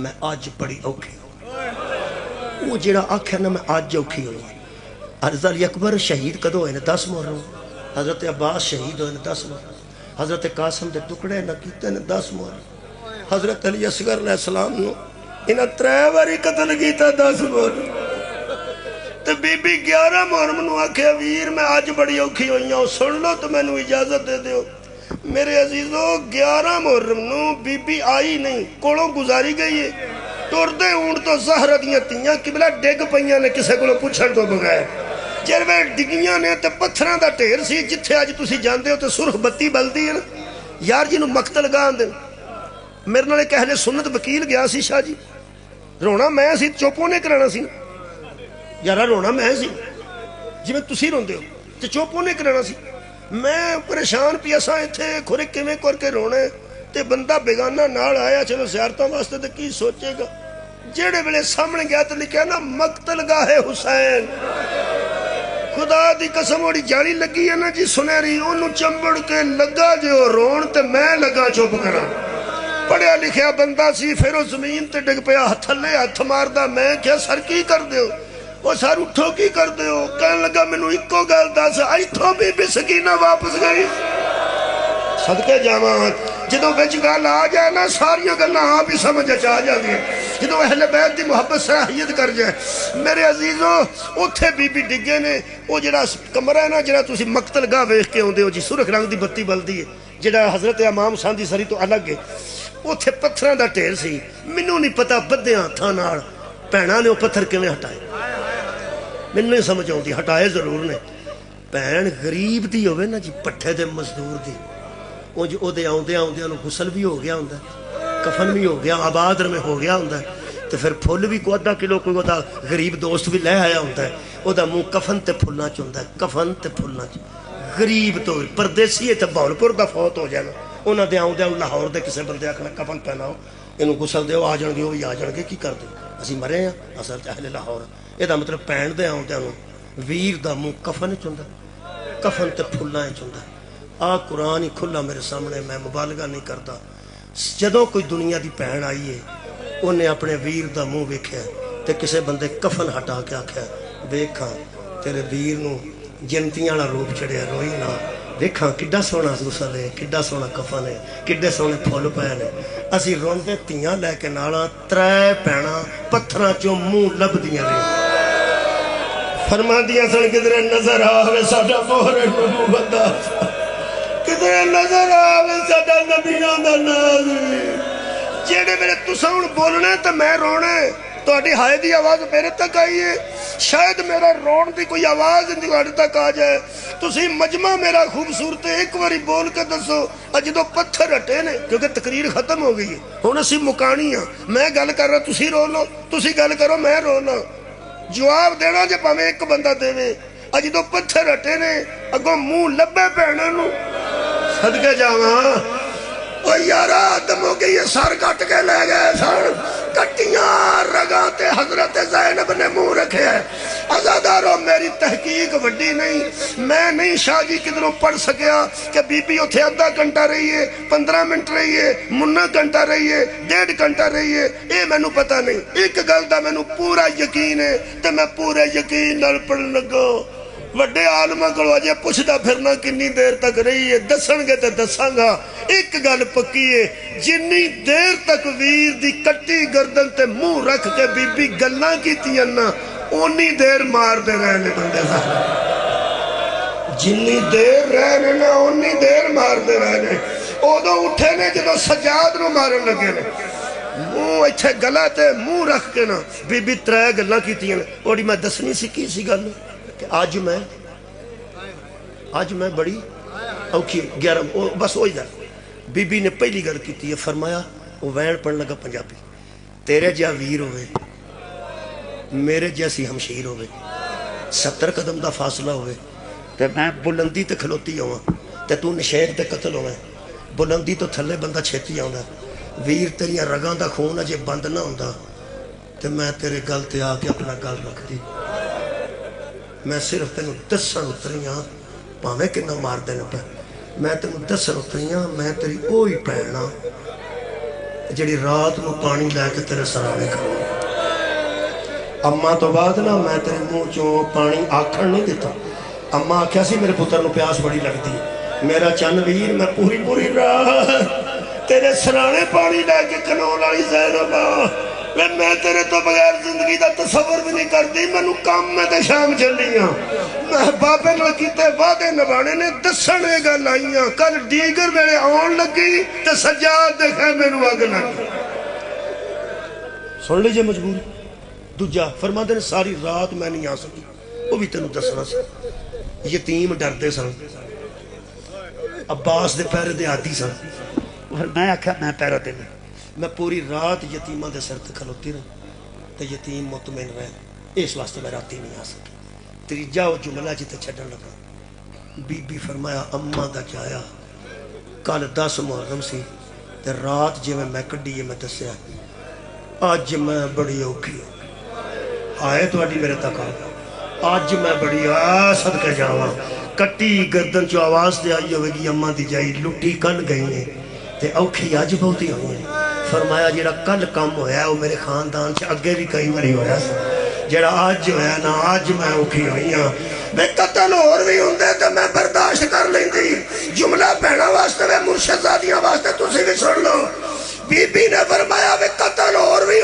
میں آج بڑی اوکھی ہوں وہ جڑا آکھیا نا میں آج اوکھی ہوئی عرض علی اکبر شہید کدو ہوئے نے 10 محرم حضرت عباس شہید ہوئے نے 10 محرم حضرت قاسم دے ٹکڑے نہ کیتے نے 10 محرم حضرت علی اصغر علیہ السلام نو انہاں 3 باری قتل کیتا 10 محرم تو بی بی 11 محرم نو آکھیا ویر میں آج بڑی اوکھی ہوئی ہوں سن لو تو میں نو اجازت دے دیو میرے عزیزو 11 محرم نو بی بی آئی نہیں کوڑوں گزاری گئی ہے ٹردے اونٹ تو زہر دیاں تیاں قبلہ ڈگ پئیاں نے کسے کو پوچھن تو بغیر جروے ڈگیاں نے تے پتھراں دا ٹھیر سی جتھے آج تسی جاندے ہو تے سرخ بتی بلدی ہے یار جی نو مقتل گان دیں میرے نالے کہلے سنت وکیل گیا سی شاہ جی رونا میں سی چوپوں نے کرانا سی یارہ رونا میں سی جی میں تسی روندے ہو تے چوپوں نے کرانا سی میں پریشان پیاسا تھے کھورے کیویں کر کے رونے تے بندہ بیگانہ نال آیا چلو زیارتوں واسطے تے کی سوچے گا جیڑے بلے سامنے گیا تے لکھیا نا مقتل گاہ حسین خدا دی قسم اوڑی جالی لگی ہے نا جی سنہری انہوں چمبڑ کے لگا جو رون تے میں لگا چوپ کرا پڑھیا لکھیا بندہ سی پھر وہ زمین تے ڈگ پیا تھلے ہتھ ماردہ میں کیا سر کی کر دیو وہ سر اٹھو کی کر دیو کہنے لگا میں نو اکو گل دس ایتھوں بی سکینہ واپس گئی صدقے جاواں جدوں وچ گل آ جائے نا ساریاں گلاں آپ ہی سمجھ آ جاندی ہیں جدوں اہل بیت دی محبت صلاحیت کر جائے میرے عزیزو اوتھے بی بی ڈگے نے وہ جڑا کمرہ ہے نا جڑا تسی مقتل گاہ ویکھ کے ہوندے ہو جی سرخ رنگ دی بتی بلدی ہے جڑا حضرت امام حسین دی سری تو الگ ہے اوتھے پتھراں دا ٹھیر سی مینوں نہیں پتہ بدیاں ہتھاں نال بھیناں نے وہ پتھر کیویں ہٹائے مینوں نہیں سمجھ آؤندی ہٹائے ضرور نے بھین غریب دی ہوئے نا جی پٹھے دے مزدور دی وہ جو او دے آؤندیاں غسل بھی ہو گیا ہوندا کفن بھی ہو گیا آباد میں ہو گیا ہوندا تو پھر پھول بھی کو آدھا کلو کوئی دا غریب دوست بھی لے آیا ہوندا ہے او دا منہ کفن تے پھلنا چوندا ہے کفن تے پھلنا چوندا غریب تو پردیسی ہے تے بہاولپور دا فوت ہو جانا انہاں دے آؤندیاں لاہور دے کسے بندے آکھنا کفن پہناؤ انہوں غسل دیو آ جان گے وہ بھی آ جان گے کی کر دے اسی مرے ہیں اصل اہل لاہور یہ دا مطلب پہن دے آؤندیاں ویر دا منہ کفن چوندا کفن تے پھلنا چوندا آ قرآن ہی کھلا میرے سامنے میں مبالغہ نہیں کرتا جدوں کوئی دنیا دی پہن آئی ہے انہیں اپنے ویر دا منہ ویکھیا تے کسے بندے کفن ہٹا کے آکھیا ویکھاں تیرے ویر نو جنتیاں والا روپ چڑھیا روئی نہ ویکھاں کڈا سونا غسل ہے کڈا سونا کفن ہے کڈے سونے پھول پے نے اسی روندے تیاں لے کے نالاں 3 بھیناں پتھراں چوں منہ لبدیاں نے فرماندیاں سن کدھر نظر آوے ساڈا مہر نبوت دا کدھر نظر آوے ساڈا نبیاں دا ناز جیڑے میرے تساں ہن بولنے تے میں رونے تہاڈی ہائے دی آواز میرے تک آئی ہے شاید میرا رون دی کوئی آواز تہاڈے تک آ جائے تسی مجمع میرا خوبصورت ایک باری بول کے دسو جدوں پتھر ہٹے نے کیونکہ تقریر ختم ہو گئی ہے ہن اسی مکانی ہاں میں گل کر رہا تسی رو لو تسی گل کرو میں رونا جواب دینا جے پاویں ایک بندہ دے جدوں پتھر ہٹے نے اگوں منہ لبے بھیناں نو صدقے جاواں او یارا آدم ہو گئی سر کٹ کے لے گئے سن کٹیاں رگاں تے حضرت زینب نے منہ رکھے ہے عزادارو میری تحقیق وڈی نہیں میں نہیں شاہ جی کدھروں پڑھ سکیا کہ بی بی اتھے آدھا گھنٹہ رہی ہے 15 منٹ رہی ہے منہ گھنٹہ رہی ہے 1.5 گھنٹہ رہی ہے اے میں نو پتہ نہیں ایک گل دا میں نو پورا یقین ہے تے میں پورے یقین نال پڑھ لگا وڈے عالمہ کلو اجے پوچھدا پھرنا کنی دیر تک رہی ہے دسن گے تے دساں گا ایک گل پکی ہے جنی دیر تک ویر دی کٹی گردن تے منہ رکھ کے بی بی گلاں کیتیاں نا اونی دیر مار دے رہنے بندے سارے جنی دیر رہنے نا اونی دیر مار دے رہنے اوہ اٹھے نے جدو سجاد نو مارن لگے نے منہ اچھے گلا تے منہ رکھ کے نا بی بی ترائے گلا کی تھی اوڑی میں دسنی سی کی سی گل کہ آج میں بڑی اوکھی گیارم بس ہوئی دا بی بی نے پہلی گل کی تھی فرمایا وہ وین پڑھ لگا پنجابی تیرے جا ویر ہوئے میرے جیسی ہمشیر ہوئے 70 قدم دا فاصلہ ہوئے تے میں بلندی تے کھلوتی ہوں تے تو نشیر تے قتل ہوئے بلندی تو تھلے بندہ چھیتی ہوں ویر تیریاں رگان دا خون اجے بند نہ ہوں تے میں تیرے گل تے آکے اپنا گل رکھ دی میں صرف تینوں دسن اتریاں پاویں کہ نہ مار دینا پہ میں تینوں دسن اتریاں میں تیری اوہی پہنا جڑی رات میں پانی لے کے تیرے سرانے کروں اماں تو بعد نا میں تیرے منہ چوں پانی آکھن نہیں دیتا اماں آکھیا سی میرے پتر نو پیاس بڑی لگ دی میرا چن ویر میں پوری رات تیرے سرانے پانی لے کے کنول والی زینبا میں تیرے تو بغیر زندگی دا تصور بھی نہیں کرتی منو کام میں تے شام چلی ہاں میں بابے نہ کیتے وعدے نبھانے نے دسنے گل آئیاں کل دیگر میرے آن لگی تے سجاد دیکھے مینو اگ لگی سن لیجئے مجبوری دوجا فرما دے ساری رات میں نہیں آ سکی وہ بھی تینوں دسنا سی یتیم ڈردے سن عباس دے پیرے دے آدھی سن میں آکھا میں پیرے دے میں پوری رات یتیمہ دے سر تے کھلوتی رہا تے یتیم مطمئن رہے اس واسطے میں راتی نہیں آ سکی تریجا وہ جملہ جتے چھڑن لگا بی بی فرمایا اماں دا جایا کل 10 محرم سی تے رات جے میں کڈی میں دسیا آج میں بڑی اوکھی آئے تو اڈی میرے تک آج میں بڑی صدقے جاواں کٹی گردن چو آواز دے آئی ہوئے گی اماں دی جائی لٹی کن گئی ہیں تے اوکھی آج بہتی ہوئی ہیں فرمایا جیڑا کل کم ہویا ہے وہ میرے خاندان سے اگے بھی کئی باری ہویا جیڑا آج جو ہے نا آج میں اوکھی ہوئی ہاں میں قتل اور بھی ہوں دے تو میں برداشت کر لیں دی جملہ پہنا واسطے میں مرشد زادیاں واسطے تسی بھی سن لو بی بی نے فرمایا میں قتل اور بھی